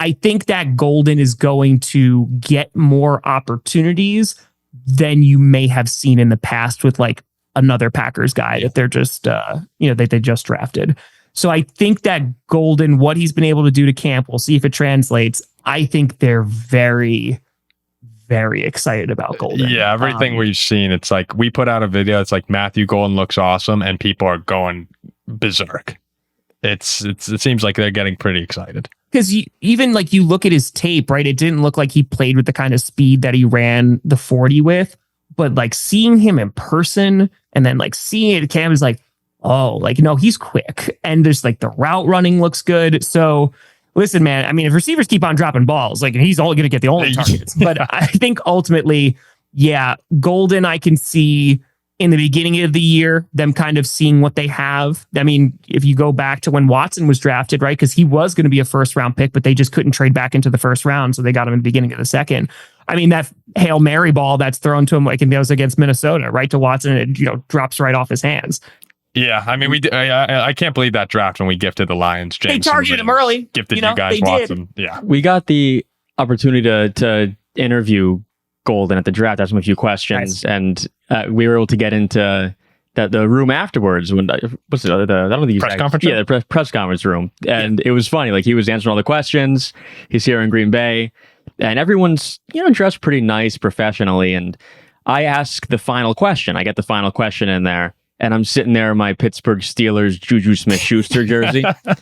Speaker 2: I think that Golden is going to get more opportunities than you may have seen in the past with like another Packers guy that they're just, that they just drafted. So I think that Golden, what he's been able to do to camp, we'll see if it translates. I think they're very, very excited about Golden.
Speaker 1: Yeah, everything we've seen, it's like we put out a video. It's like Matthew Golden looks awesome, and people are going berserk. It seems like they're getting pretty excited.
Speaker 2: Because even like you look at his tape, right? It didn't look like he played with the kind of speed that he ran the 40 with. But like seeing him in person and then like seeing it at camp is like, oh, like, no, he's quick. And there's like the route running looks good. So listen, man, I mean, if receivers keep on dropping balls, like he's all going to get the only targets. But I think ultimately, yeah, Golden, I can see in the beginning of the year, them kind of seeing what they have. I mean, if you go back to when Watson was drafted, right? Because he was going to be a first round pick, but they just couldn't trade back into the first round. So they got him in the beginning of the second. I mean, that Hail Mary ball that's thrown to him, like it was against Minnesota, right to Watson, and it drops right off his hands.
Speaker 1: Yeah, I mean, I can't believe that draft when we gifted the Lions. James
Speaker 2: they targeted him early.
Speaker 1: Gifted you guys Watson. Yeah,
Speaker 3: we got the opportunity to interview Golden at the draft, asked him a few questions, nice. And we were able to get into the room afterwards. When what's it? I don't know the
Speaker 1: press conference.
Speaker 3: Yeah, the press conference room, and it was funny. Like he was answering all the questions. He's here in Green Bay, and everyone's dressed pretty nice, professionally. And I ask the final question. I get the final question in there, and I'm sitting there in my Pittsburgh Steelers Juju Smith-Schuster jersey, and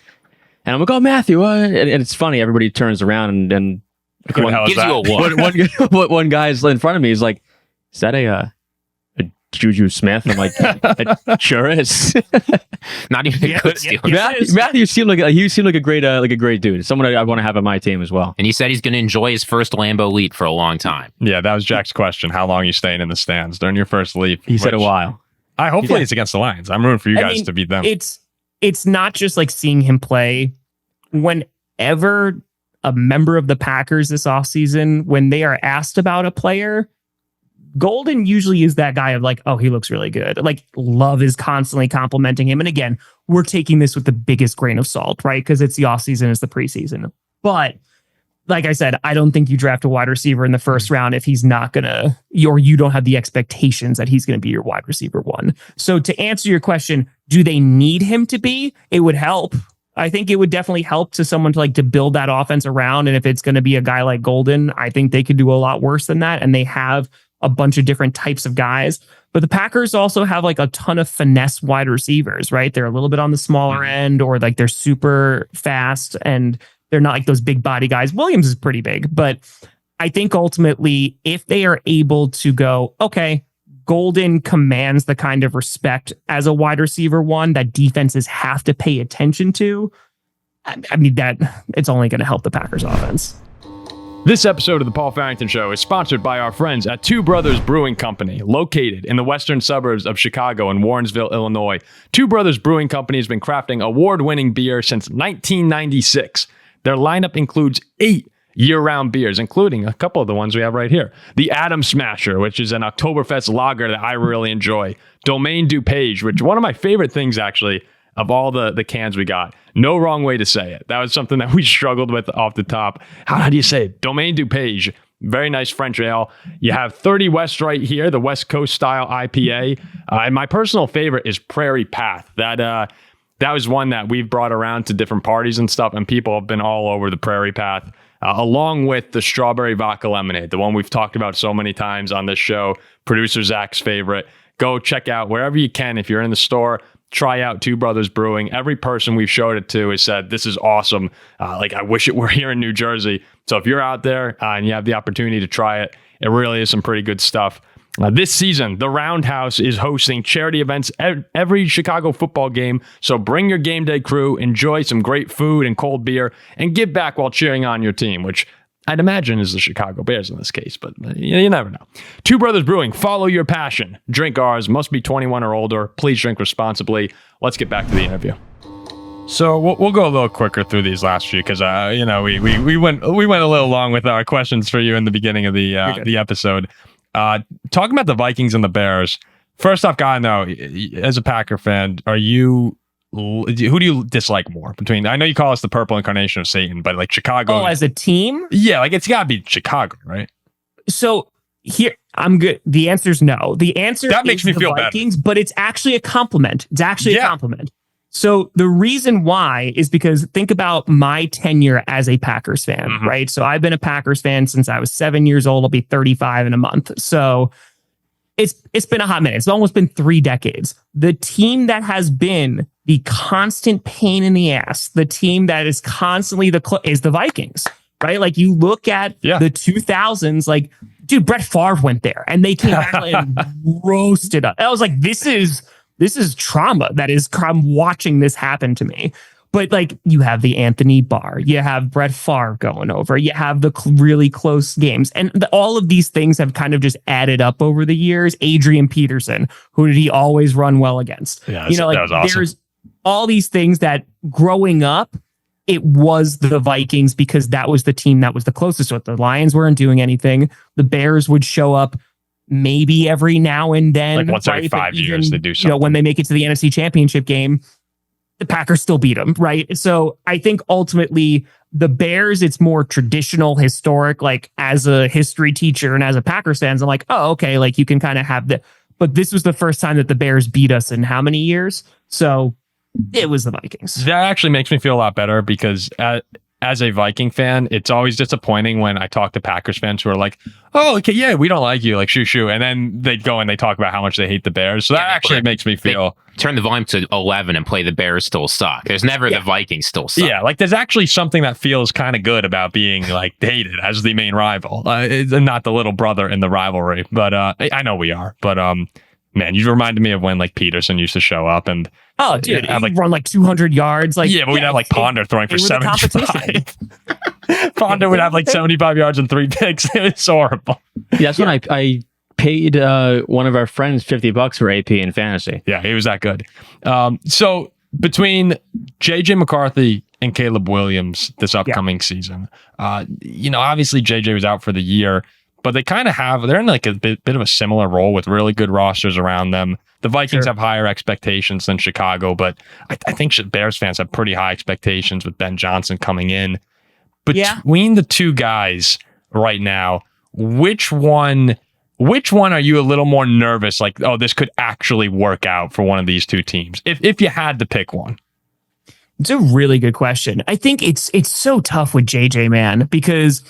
Speaker 3: I'm like, "Oh, Matthew," and it's funny. Everybody turns around and
Speaker 1: What the hell is
Speaker 4: Gives you a
Speaker 1: that?
Speaker 4: look.
Speaker 3: One guy's in front of me is like, is that a Juju Smith? I'm like, it sure is.
Speaker 4: Not even a good Steeler.
Speaker 3: Matthew seemed like a great dude. Someone I want to have on my team as well.
Speaker 4: And he said he's going to enjoy his first Lambeau leap for a long time.
Speaker 1: Yeah, that was Jack's question. How long are you staying in the stands during your first leap?
Speaker 3: He said a while.
Speaker 1: Hopefully it's against the Lions. I'm rooting for you guys to beat them.
Speaker 2: It's not just like seeing him play. Whenever a member of the Packers this offseason, when they are asked about a player, Golden usually is that guy of like, oh, he looks really good. Like, Love is constantly complimenting him. And again, we're taking this with the biggest grain of salt, right? Because it's the offseason, it's the preseason. But like I said, I don't think you draft a wide receiver in the first round if he's not going to, or you don't have the expectations that he's going to be your wide receiver one. So to answer your question, do they need him to be? It would help. I think it would definitely help to someone to build that offense around. And if it's going to be a guy like Golden, I think they could do a lot worse than that. And they have a bunch of different types of guys. But the Packers also have like a ton of finesse wide receivers, right? They're a little bit on the smaller end, or like they're super fast and they're not like those big body guys. Williams is pretty big, but I think ultimately if they are able to go, okay, Golden commands the kind of respect as a wide receiver one that defenses have to pay attention to, I mean, that it's only going to help the Packers offense.
Speaker 1: This episode of the Paul Farrington Show is sponsored by our friends at Two Brothers Brewing Company, located in the western suburbs of Chicago in Warrensville, Illinois. Two Brothers Brewing Company has been crafting award-winning beer since 1996. Their lineup includes 8 year-round beers, including a couple of the ones we have right here. The Atom Smasher, which is an Oktoberfest lager that I really enjoy. Domaine DuPage, which one of my favorite things, actually, of all the cans we got. No wrong way to say it. That was something that we struggled with off the top. How do you say it? Domaine DuPage. Very nice French ale. You have 30 West right here, the West Coast style IPA. And my personal favorite is Prairie Path. That was one that we've brought around to different parties and stuff, and people have been all over the Prairie Path, along with the Strawberry Vodka Lemonade, the one we've talked about so many times on this show, producer Zach's favorite. Go check out wherever you can. If you're in the store, try out Two Brothers Brewing. Every person we've showed it to has said, this is awesome. I wish it were here in New Jersey. So if you're out there and you have the opportunity to try it, it really is some pretty good stuff. This season, the Roundhouse is hosting charity events every Chicago football game. So bring your game day crew, enjoy some great food and cold beer, and give back while cheering on your team, which I'd imagine is the Chicago Bears in this case, but you never know. Two Brothers Brewing, follow your passion. Drink ours, must be 21 or older. Please drink responsibly. Let's get back to the interview. So we'll go a little quicker through these last few because we went a little long with our questions for you in the beginning of the episode. Talking about the Vikings and the Bears. First off, gotta know, as a Packer fan, who do you dislike more between? I know you call us the purple incarnation of Satan, but like Chicago.
Speaker 2: Oh, as a team?
Speaker 1: Yeah, like it's gotta be Chicago, right?
Speaker 2: So here, I'm good. The answer is no. The answer
Speaker 1: that makes
Speaker 2: is
Speaker 1: me
Speaker 2: the
Speaker 1: feel
Speaker 2: Vikings, but it's actually a compliment. It's actually
Speaker 1: a
Speaker 2: compliment. So the reason why is because think about my tenure as a Packers fan, right? So I've been a Packers fan since I was 7 years old. I'll be 35 in a month. So it's been a hot minute. It's almost been 3 decades. The team that has been the constant pain in the ass, the team that is constantly is the Vikings, right? Like you look at the 2000s, like, dude, Brett Favre went there and they came back and roasted us. I was like, this is trauma. I'm watching this happen to me. But like you have the Anthony Barr, you have Brett Favre going over, you have the really close games. And all of these things have kind of just added up over the years. Adrian Peterson, who did he always run well against?
Speaker 1: Yeah, that was awesome.
Speaker 2: There's all these things that growing up, it was the Vikings because that was the team that was the closest to it. The Lions weren't doing anything. The Bears would show up maybe every now and then.
Speaker 1: Like once every 5 years, they do something.
Speaker 2: When they make it to the NFC Championship game, the Packers still beat them, right? So I think ultimately the Bears, it's more traditional, historic, like as a history teacher and as a Packers fan, I'm like, oh, okay, like you can kind of have but this was the first time that the Bears beat us in how many years? So it was the Vikings.
Speaker 1: That actually makes me feel a lot better because as a Viking fan, it's always disappointing when I talk to Packers fans who are like, oh, okay, yeah, we don't like you, like shoo. And then they go and they talk about how much they hate the Bears. So that actually makes me feel...
Speaker 4: Turn the volume to 11 and play the Bears still suck. There's never the Vikings still suck.
Speaker 1: Yeah, like there's actually something that feels kind of good about being like hated as the main rival. Not the little brother in the rivalry, but I know we are. But man, you reminded me of when like Peterson used to show up and
Speaker 2: dude, he'd run like 200 yards. Like
Speaker 1: but we'd have like Ponder throwing for 75. Ponder would have like 75 yards and 3 picks. It was horrible.
Speaker 3: Yeah, that's when I paid one of our friends $50 for AP in fantasy.
Speaker 1: Yeah, he was that good. So between JJ McCarthy and Caleb Williams this upcoming season, obviously JJ was out for the year, but they kind of they're in like a bit of a similar role with really good rosters around them. The Vikings have higher expectations than Chicago, but I think Bears fans have pretty high expectations with Ben Johnson coming in. Between the two guys right now, which one are you a little more nervous? Like, oh, this could actually work out for one of these two teams. If you had to pick one.
Speaker 2: It's a really good question. I think it's so tough with JJ, man, because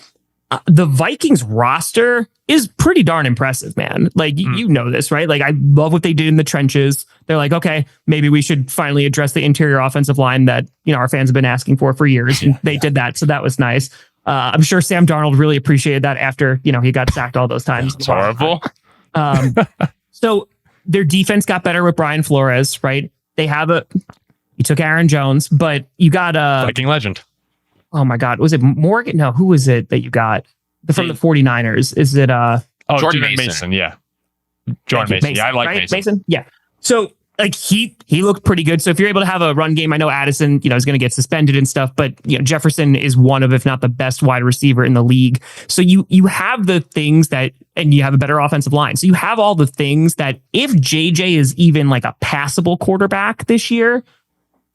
Speaker 2: the Vikings roster is pretty darn impressive, man. Like, you know this, right? Like, I love what they did in the trenches. They're like, okay, maybe we should finally address the interior offensive line that, our fans have been asking for years. And they did that. So that was nice. I'm sure Sam Darnold really appreciated that after, he got sacked all those times.
Speaker 1: It's horrible.
Speaker 2: So their defense got better with Brian Flores, right? You took Aaron Jones, but you got
Speaker 1: Viking legend.
Speaker 2: Oh my God. Was it Morgan? No, who was it that you got from the 49ers? Is it
Speaker 1: Jordan Mason? Yeah. Jordan Mason. Yeah, I like
Speaker 2: right?
Speaker 1: Mason.
Speaker 2: Yeah. So like he looked pretty good. So if you're able to have a run game, I know Addison, is going to get suspended and stuff, but Jefferson is one of, if not the best wide receiver in the league. So you have the things and you have a better offensive line. So you have all the things that if JJ is even like a passable quarterback this year,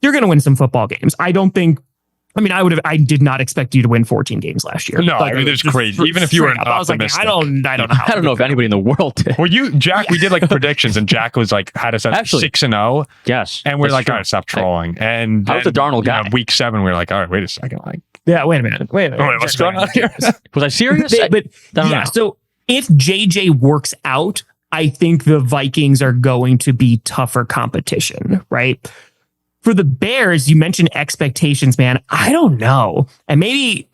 Speaker 2: you're going to win some football games. I did not expect you to win 14 games last year.
Speaker 1: No, it's crazy. Even if you were an optimistic.
Speaker 2: I don't know
Speaker 3: if anybody in the world did.
Speaker 1: Well, Jack, we did like predictions, and Jack was like, had us at 6-0.
Speaker 3: Yes.
Speaker 1: And we're like, all right, stop trolling. And
Speaker 3: I was the Darnold guy.
Speaker 1: Week 7, we were like, all right, wait a second. Like,
Speaker 2: yeah, wait a minute.
Speaker 1: What's going on here?
Speaker 3: Was I serious?
Speaker 2: So if JJ works out, I think the Vikings are going to be tougher competition, right? For the Bears, you mentioned expectations, man. I don't know. And maybe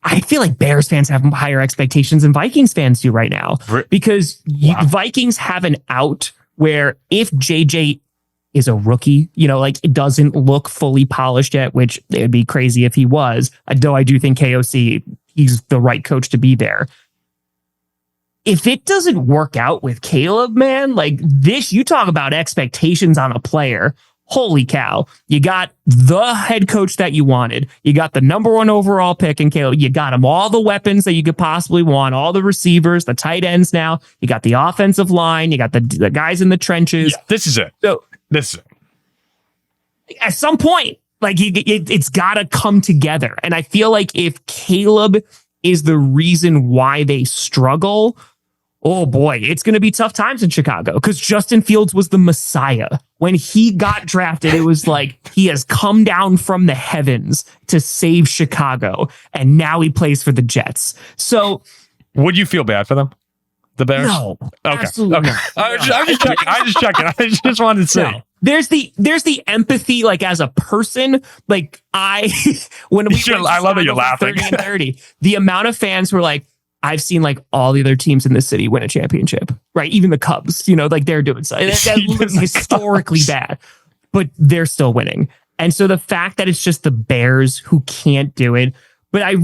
Speaker 2: I feel like Bears fans have higher expectations than Vikings fans do right now, because Vikings have an out where if JJ is a rookie, it doesn't look fully polished yet, which it would be crazy if he was, though I do think KOC, he's the right coach to be there. If it doesn't work out with Caleb, man, like this, you talk about expectations on a player. Holy cow. You got the head coach that you wanted. You got the number 1 overall pick in Caleb. You got him all the weapons that you could possibly want, all the receivers, the tight ends now. You got the offensive line. You got the guys in the trenches.
Speaker 1: Yeah, this is it.
Speaker 2: At some point, like it's got to come together. And I feel like if Caleb is the reason why they struggle, oh boy, it's going to be tough times in Chicago, because Justin Fields was the Messiah. When he got drafted, it was like he has come down from the heavens to save Chicago, and now he plays for the Jets. So
Speaker 1: would you feel bad for them? The Bears?
Speaker 2: No.
Speaker 1: Okay.
Speaker 2: Absolutely not.
Speaker 1: I'm just checking. I just wanted to say.
Speaker 2: No. There's the empathy, like as a person, like I
Speaker 1: love that you're laughing.
Speaker 2: 30 and 30, the amount of fans were like, I've seen like all the other teams in the city win a championship, right? Even the Cubs, like they're doing so. That's historically bad, but they're still winning. And so the fact that it's just the Bears who can't do it, but I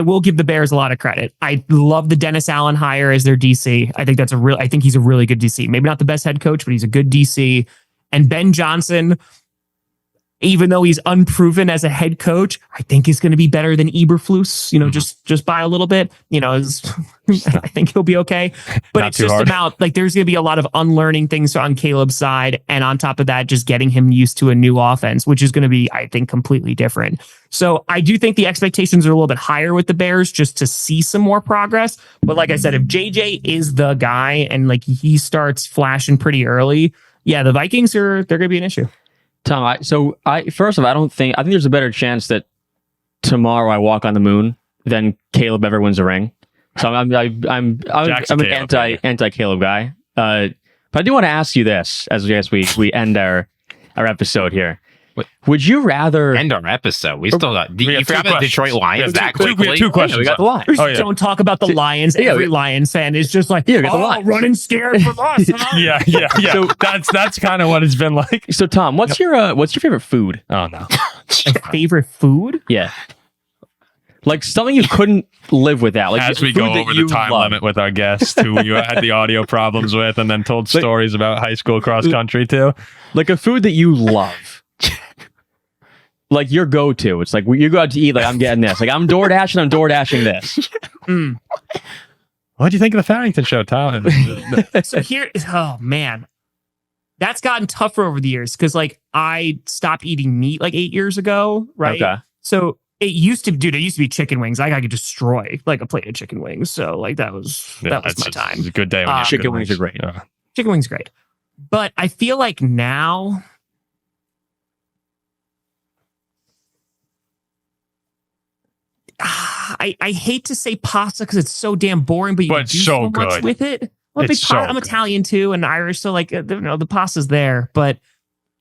Speaker 2: will give the Bears a lot of credit. I love the Dennis Allen hire as their DC. I think he's a really good DC. Maybe not the best head coach, but he's a good DC. And Ben Johnson, even though he's unproven as a head coach, I think he's going to be better than Eberflus, just by a little bit, I think he'll be okay, but it's just about like, there's going to be a lot of unlearning things on Caleb's side. And on top of that, just getting him used to a new offense, which is going to be, I think, completely different. So I do think the expectations are a little bit higher with the Bears just to see some more progress. But like I said, if JJ is the guy and like he starts flashing pretty early, yeah, the Vikings they're going to be an issue.
Speaker 3: Tom, I think there's a better chance that tomorrow I walk on the moon, then Caleb ever wins a ring. So I'm an anti Caleb guy. But I do want to ask you this as we end our episode here. Would you rather
Speaker 4: end our episode? We still got. You forgot about Detroit Lions that quickly.
Speaker 1: We have two questions.
Speaker 3: We got the Lions.
Speaker 2: Don't talk about the Lions. Every Lions fan is just like,
Speaker 3: we got the Lions.
Speaker 2: Running scared from us. Huh?
Speaker 1: Yeah. So that's kind of what it's been like.
Speaker 3: So Tom, what's your favorite food?
Speaker 1: Oh no,
Speaker 2: My favorite food?
Speaker 3: Yeah, like something you couldn't live without. Like
Speaker 1: as we go over the time limit with our guest, who you had the audio problems with, and then told stories about high school cross country too,
Speaker 3: like a food that you love. Like your go-to. It's like you go out to eat, like I'm getting this. Like I'm DoorDashing this.
Speaker 1: What do you think of the Farrington show, Tom?
Speaker 2: So oh man, that's gotten tougher over the years because like I stopped eating meat like 8 years ago, right?
Speaker 3: Okay.
Speaker 2: So it used to be chicken wings. Like I could destroy like a plate of chicken wings. So like that was my time.
Speaker 1: It's a good day. When
Speaker 3: chicken wings are great.
Speaker 1: Yeah.
Speaker 2: Chicken wings great, but I feel like now. I hate to say pasta because it's so damn boring, but you can do so much with it. I'm Italian too and Irish, so like the pasta's there. But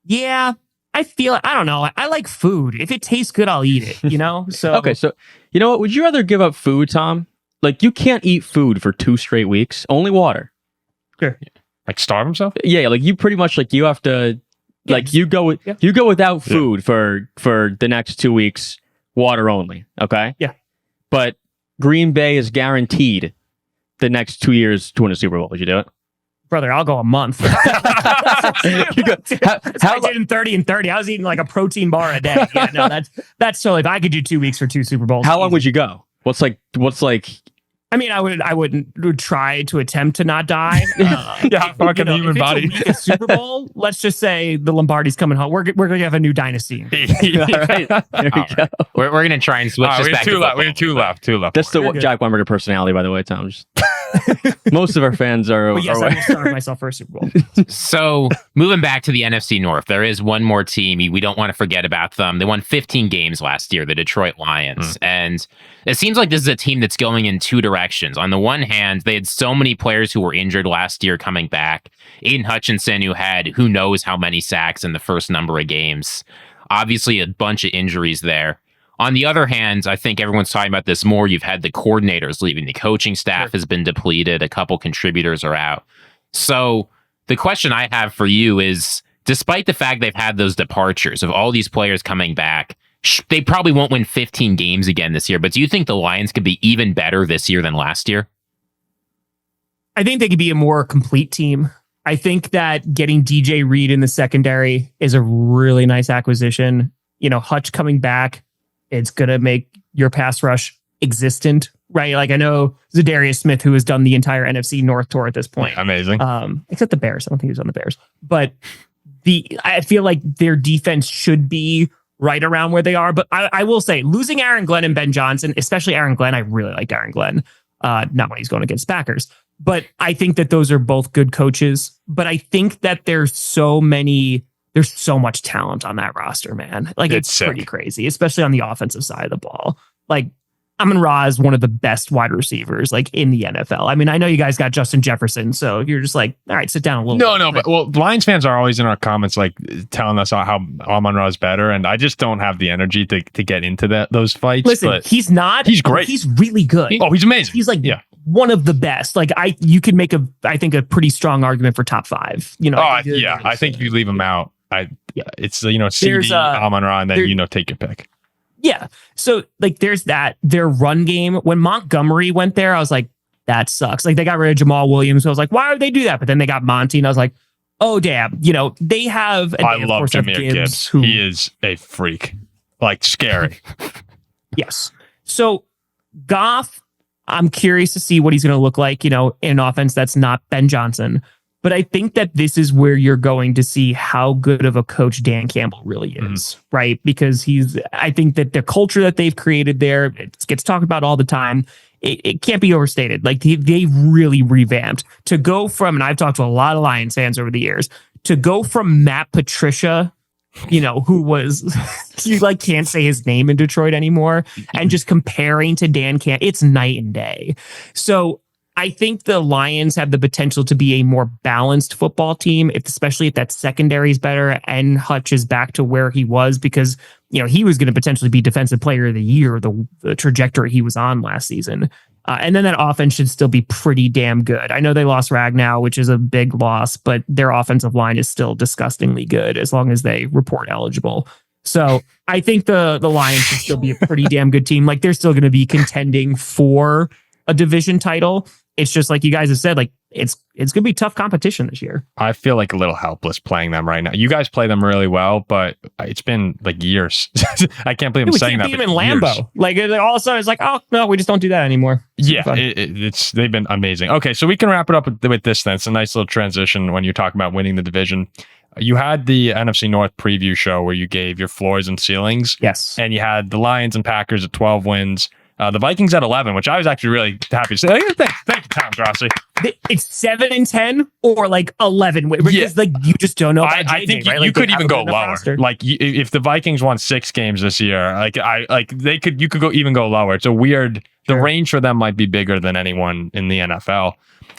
Speaker 2: yeah, I don't know. I like food. If it tastes good, I'll eat it. You know. So
Speaker 3: okay. So you know what? Would you rather give up food, Tom? Like you can't eat food for 2 straight weeks. Only water.
Speaker 2: Sure.
Speaker 1: Like starve himself?
Speaker 3: Yeah. Like you pretty much like you have to like you go without food for the next 2 weeks. Water only. Okay.
Speaker 2: Yeah.
Speaker 3: But Green Bay is guaranteed the next 2 years to win a Super Bowl. Would you do it?
Speaker 2: Brother, I'll go a month. I did in 30 and 30. I was eating like a protein bar a day. Yeah, no, that's totally. If I could do 2 weeks for 2 Super Bowls.
Speaker 3: How long would you go? What's like?
Speaker 2: I mean, I would try to attempt to not die.
Speaker 1: How far can the human body?
Speaker 2: A Super Bowl. Let's just say the Lombardi's coming home. We're going to have a new dynasty.
Speaker 3: All right, there we go.
Speaker 4: We're going to try and switch this back.
Speaker 1: We have two left.
Speaker 3: That's the Jack Weinberger personality, by the way, Tom. Most of our fans are.
Speaker 2: Yes, I will starve myself for a Super Bowl.
Speaker 4: So moving back to the NFC North, there is one more team we don't want to forget about them. They won 15 games last year, the Detroit Lions, and it seems like this is a team that's going in 2 directions. On the one hand, they had so many players who were injured last year coming back. Aiden Hutchinson, who had who knows how many sacks in the first number of games. Obviously, a bunch of injuries there. On the other hand, I think everyone's talking about this more. You've had the coordinators leaving. The coaching staff has been depleted. A couple contributors are out. So the question I have for you is, despite the fact they've had those departures of all these players coming back, they probably won't win 15 games again this year. But do you think the Lions could be even better this year than last year?
Speaker 2: I think they could be a more complete team. I think that getting DJ Reed in the secondary is a really nice acquisition. You know, Hutch coming back, it's going to make your pass rush existent, right? Like I know Zadarius Smith, who has done the entire NFC North tour at this point.
Speaker 1: Amazing.
Speaker 2: Except the Bears. I don't think he was on the Bears. But I feel like their defense should be right around where they are. But I will say, losing Aaron Glenn and Ben Johnson, especially Aaron Glenn, I really liked Aaron Glenn. Not when he's going against Packers. But I think that those are both good coaches. But I think that there's so much talent on that roster, man. Like it's pretty crazy, especially on the offensive side of the ball. Like Amon-Ra is one of the best wide receivers like in the NFL. I mean, I know you guys got Justin Jefferson, so you're just like, all right, sit down a little bit.
Speaker 1: But Lions fans are always in our comments like telling us how Amon-Ra is better, and I just don't have the energy to get into those fights.
Speaker 2: Listen,
Speaker 1: but
Speaker 2: he's not.
Speaker 1: He's great.
Speaker 2: He's really good.
Speaker 1: He's amazing.
Speaker 2: He's like one of the best. Like you could make I think a pretty strong argument for top 5. You know.
Speaker 1: I think if you leave him out, it's CD, Amon-Ra, and then take your pick.
Speaker 2: Yeah. So like there's that. Their run game, when Montgomery went there, I was like, that sucks. Like they got rid of Jamal Williams. So I was like, why would they do that? But then they got Monty, and I was like, oh damn. They have.
Speaker 1: I love Jahmyr Gibbs. He is a freak. Like scary.
Speaker 2: Yes. So Goff, I'm curious to see what he's going to look like, in an offense that's not Ben Johnson. But I think that this is where you're going to see how good of a coach Dan Campbell really is, right? Because I think that the culture that they've created there, it gets talked about all the time. It can't be overstated. Like they really revamped to go from, and I've talked to a lot of Lions fans over the years, to go from Matt Patricia who was, you like can't say his name in Detroit anymore, and just comparing to Dan Campbell, it's night and day. So I think the Lions have the potential to be a more balanced football team, especially if that secondary is better and Hutch is back to where he was, because he was going to potentially be defensive player of the year, the trajectory he was on last season. And then that offense should still be pretty damn good. I know they lost Ragnow, which is a big loss, but their offensive line is still disgustingly good as long as they report eligible. So I think the Lions should still be a pretty damn good team. Like, they're still going to be contending for a division title. It's just like you guys have said, like it's going to be tough competition this year.
Speaker 1: I feel like a little helpless playing them right now. You guys play them really well, but it's been like years. I can't believe I'm saying that.
Speaker 2: We can't beat them in Lambeau.
Speaker 1: Years.
Speaker 2: Like all of a sudden, it's like, oh no, we just don't do that anymore.
Speaker 1: It's they've been amazing. Okay, so we can wrap it up with this then. It's a nice little transition when you're talking about winning the division. You had the NFC North preview show where you gave your floors and ceilings.
Speaker 2: Yes,
Speaker 1: and you had the Lions and Packers at 12 wins. The Vikings at 11, which I was actually really happy to say. Thank you, Tom Grossi.
Speaker 2: It's 7 and 10 or like 11, because like you just don't know. About
Speaker 1: I think you could even go lower. Roster. Like if the Vikings won 6 games this year, you could even go lower. It's a weird. The range for them might be bigger than anyone in the NFL.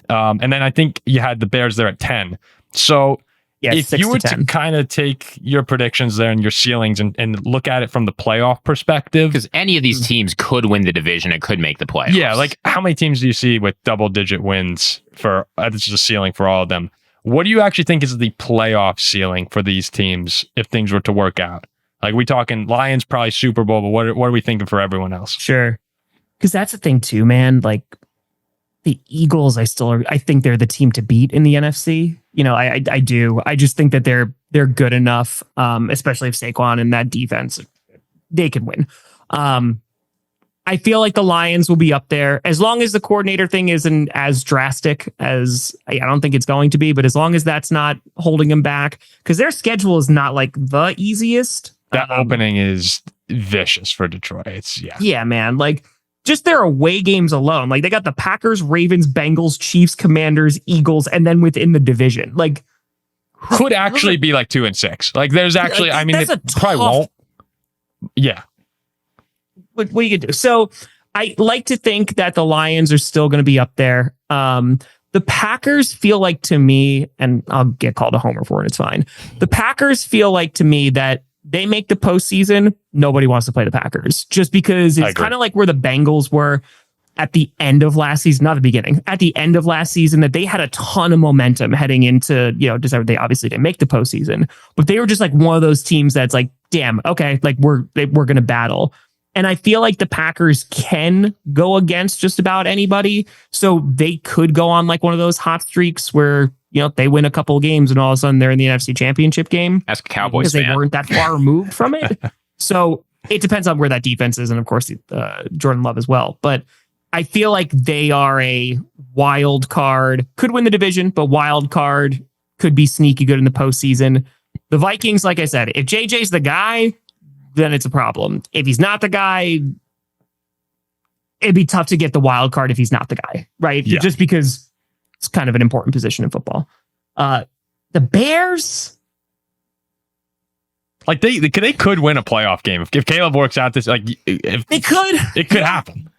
Speaker 1: And then I think you had the Bears there at 10. So. Yeah, if you were to kind of take your predictions there and your ceilings and look at it from the playoff perspective,
Speaker 4: because any of these teams could win the division and could make the playoffs.
Speaker 1: Yeah, like how many teams do you see with double-digit wins for? This is a ceiling for all of them. What do you actually think is the playoff ceiling for these teams if things were to work out? Like, we talking Lions probably Super Bowl, but what are we thinking for everyone else?
Speaker 2: Sure, because that's the thing too, man. Like the Eagles, I think they're the team to beat in the NFC. I do. I just think that they're good enough, especially if Saquon and that defense, they can win. I feel like the Lions will be up there as long as the coordinator thing isn't as drastic as I don't think it's going to be, but as long as that's not holding them back, because their schedule is not like the easiest.
Speaker 1: That opening is vicious for Detroit.
Speaker 2: Yeah, man. Like, just their away games alone, like they got the Packers, Ravens, Bengals, Chiefs, Commanders, Eagles, and then within the division, like
Speaker 1: could actually be like 2 and 6. Like there's actually, I mean, it probably won't. Yeah.
Speaker 2: What you can do. So I like to think that the Lions are still going to be up there. The Packers feel like to me, and I'll get called a homer for it. It's fine. The Packers feel like to me that they make the postseason, nobody wants to play the Packers just because it's kind of like where the Bengals were at the end of last season, not the beginning, at the end of last season, that they had a ton of momentum heading into, December. They obviously didn't make the postseason, but they were just like one of those teams that's like, damn, okay, like we're going to battle. And I feel like the Packers can go against just about anybody. So they could go on like one of those hot streaks where, they win a couple of games and all of a sudden they're in the NFC Championship game.
Speaker 4: Ask a Cowboys
Speaker 2: fan. Because they weren't that far removed from it. So it depends on where that defense is. And of course, Jordan Love as well. But I feel like they are a wild card, could win the division, but wild card, could be sneaky good in the postseason. The Vikings, like I said, if JJ's the guy, then it's a problem. If he's not the guy, it'd be tough to get the wild card if he's not the guy, right? Yeah. Just because it's kind of an important position in football. The Bears,
Speaker 1: like they could win a playoff game if Caleb works out this. Like if
Speaker 2: they could,
Speaker 1: it could happen.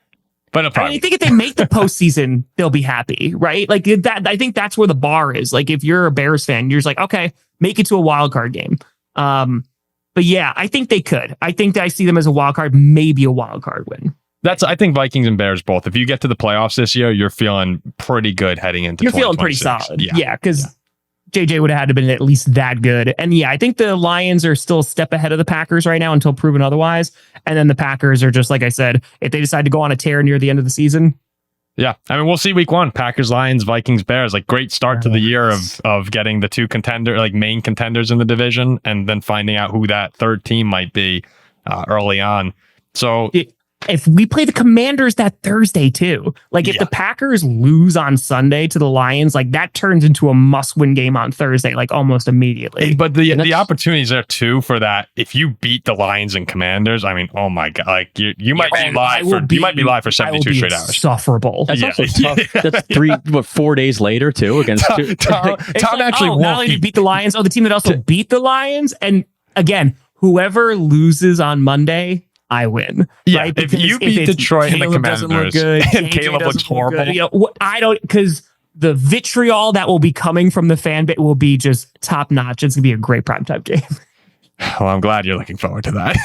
Speaker 1: But
Speaker 2: I think if they make the postseason, they'll be happy, right? Like that. I think that's where the bar is. Like if you're a Bears fan, you're just like, okay, make it to a wild card game. But yeah, I think they could. I think that I see them as a wild card, maybe a wild card win.
Speaker 1: I think Vikings and Bears both. If you get to the playoffs this year, you're feeling pretty good heading into. You're feeling pretty solid.
Speaker 2: Yeah, because JJ would have had to been at least that good. And yeah, I think the Lions are still a step ahead of the Packers right now until proven otherwise. And then the Packers are just, like I said, if they decide to go on a tear near the end of the season.
Speaker 1: Yeah, I mean, we'll see week 1. Packers, Lions, Vikings, Bears. Like great start to the year of getting the 2 main contenders in the division, and then finding out who that third team might be early on. So
Speaker 2: if we play the Commanders that Thursday too, like if the Packers lose on Sunday to the Lions, like that turns into a must-win game on Thursday, like almost immediately.
Speaker 1: But the opportunities there too for that. If you beat the Lions and Commanders, I mean, oh my god, like you might be live for 72 straight hours.
Speaker 2: Insufferable.
Speaker 3: That's also tough. That's 4 days later too against
Speaker 1: Tom actually won't.
Speaker 2: Not only did beat the Lions, the team that also beat the Lions, and again, whoever loses on Monday, I win.
Speaker 1: Yeah,
Speaker 2: right?
Speaker 1: if you beat Detroit and the
Speaker 2: Caleb doesn't look
Speaker 1: Commanders,
Speaker 2: good,
Speaker 1: and
Speaker 2: JJ
Speaker 1: Caleb looks
Speaker 2: doesn't look
Speaker 1: horrible.
Speaker 2: good, you know, I don't, because the vitriol that will be coming from the fan base will be just top notch. It's gonna be a great primetime game.
Speaker 1: Well, I'm glad you're looking forward to that.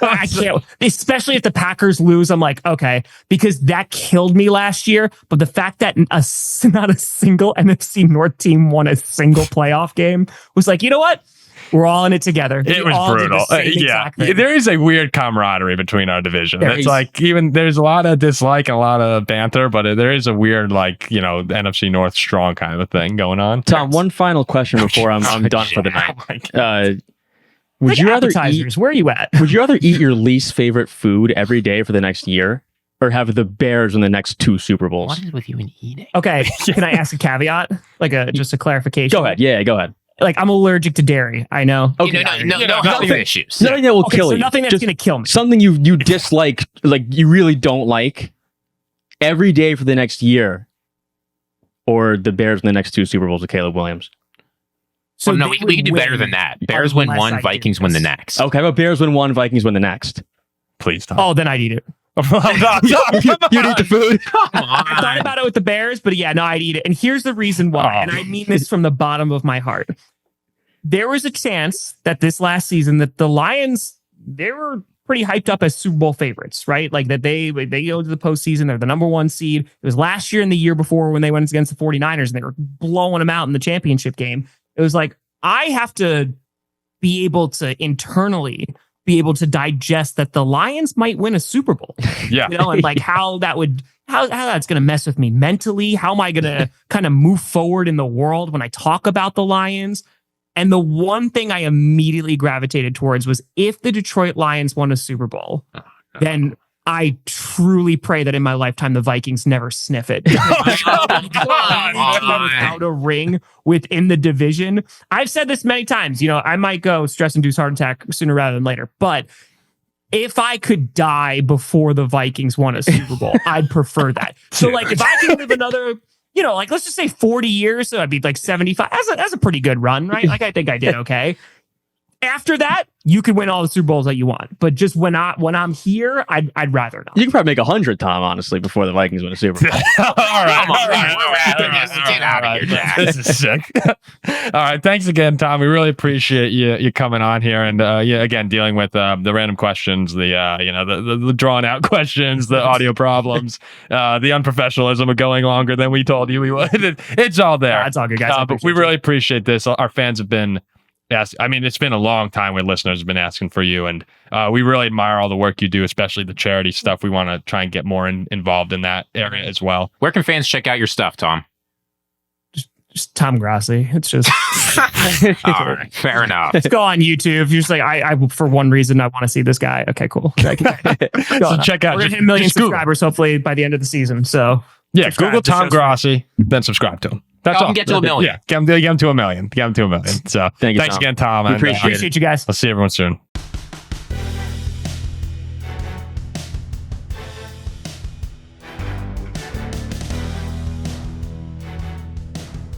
Speaker 2: I can't, especially if the Packers lose. I'm like, okay, because that killed me last year. But the fact that not a single NFC North team won a single playoff game was like, you know what? We're all in it together.
Speaker 1: It
Speaker 2: We all
Speaker 1: was
Speaker 2: did the
Speaker 1: brutal.
Speaker 2: same
Speaker 1: Yeah,
Speaker 2: exact thing.
Speaker 1: there is a weird camaraderie between our division.
Speaker 2: There
Speaker 1: It's
Speaker 2: is.
Speaker 1: like even there's a lot of dislike and a lot of banter, but there is a weird like NFC North strong kind of a thing going on.
Speaker 3: Tom, one final question before I'm done for the night. Would
Speaker 2: Like
Speaker 3: you rather
Speaker 2: appetizers, where are you at?
Speaker 3: Would you rather eat your least favorite food every day for the next year, or have the Bears win the next 2 Super Bowls?
Speaker 4: What is with you and eating?
Speaker 2: Okay, can I ask a caveat? Like just a clarification?
Speaker 3: Go ahead. Yeah, go ahead.
Speaker 2: Like I'm allergic to dairy. I know.
Speaker 3: Okay.
Speaker 4: No health issues.
Speaker 3: Nothing that will
Speaker 2: Okay,
Speaker 3: kill
Speaker 2: so
Speaker 3: you.
Speaker 2: nothing that's
Speaker 3: Just
Speaker 2: gonna kill me.
Speaker 3: something you dislike, like you really don't like, every day for the next year, or the Bears win the next 2 Super Bowls with Caleb Williams.
Speaker 2: So
Speaker 4: Well, no,
Speaker 2: they
Speaker 4: we can do
Speaker 2: would
Speaker 4: better
Speaker 2: win
Speaker 4: than that. Bears win
Speaker 2: unless I
Speaker 4: one,
Speaker 2: do
Speaker 4: Vikings win the
Speaker 2: this.
Speaker 4: next.
Speaker 3: Okay, but Bears win 1, Vikings win the next.
Speaker 1: Please, Tom.
Speaker 2: Oh, then I'd eat it.
Speaker 3: You'd eat the food.
Speaker 2: I thought about it with the Bears, but yeah, no, I'd eat it. And here's the reason why.
Speaker 1: Oh.
Speaker 2: And I mean this from the bottom of my heart. There was a chance that this last season that the Lions, they were pretty hyped up as Super Bowl favorites, right? Like that they go to the postseason, they're the number 1 seed. It was last year and the year before when they went against the 49ers and they were blowing them out in the championship game. It was like, I have to be able to internally be able to digest that the Lions might win a Super Bowl.
Speaker 1: Yeah.
Speaker 2: And like how that's going to mess with me mentally. How am I going to kind of move forward in the world when I talk about the Lions? And the one thing I immediately gravitated towards was if the Detroit Lions won a Super Bowl, then I truly pray that in my lifetime the Vikings never sniff it. Out a ring within the division. I've said this many times. I might go stress-induced heart attack sooner rather than later, but if I could die before the Vikings won a Super Bowl, I'd prefer that. So, like, if I can live another, like let's just say 40 years, so I'd be like 75. That's a pretty good run, right? Like, I think I did okay. After that, you can win all the Super Bowls that you want, but just when I'm here, I'd rather not.
Speaker 3: You can probably make 100, Tom, honestly, before the Vikings win a Super Bowl.
Speaker 1: All right.
Speaker 4: Get out of here, Jack.
Speaker 1: This is sick. All right. Thanks again, Tom. We really appreciate you coming on here and again dealing with the random questions, the drawn out questions, the audio problems, the unprofessionalism of going longer than we told you we would. It's all there.
Speaker 2: It's all good, guys.
Speaker 1: But we really appreciate this. Our fans have been. Yes, I mean, it's been a long time where listeners have been asking for you, and we really admire all the work you do, especially the charity stuff. We want to try and get more involved in that area as well.
Speaker 4: Where can fans check out your stuff, Tom?
Speaker 2: Just Tom Grossi. It's just
Speaker 4: All right, fair enough.
Speaker 2: just go on YouTube. You're just like, I for one reason I want to see this guy. Okay, cool.
Speaker 1: So check out.
Speaker 2: We're gonna hit 1 million subscribers hopefully by the end of the season. So
Speaker 1: yeah,
Speaker 2: subscribe
Speaker 1: Google
Speaker 2: to
Speaker 1: Tom
Speaker 2: shows.
Speaker 1: Grossi, then subscribe to him. That's all.
Speaker 4: Get to 1 million.
Speaker 1: Yeah, get him to 1 million. Get him to 1 million. So
Speaker 3: Thank you,
Speaker 1: thanks
Speaker 3: Tom.
Speaker 1: again, Tom.
Speaker 3: We
Speaker 1: and,
Speaker 3: appreciate it.
Speaker 2: Appreciate you guys.
Speaker 1: I'll see everyone soon.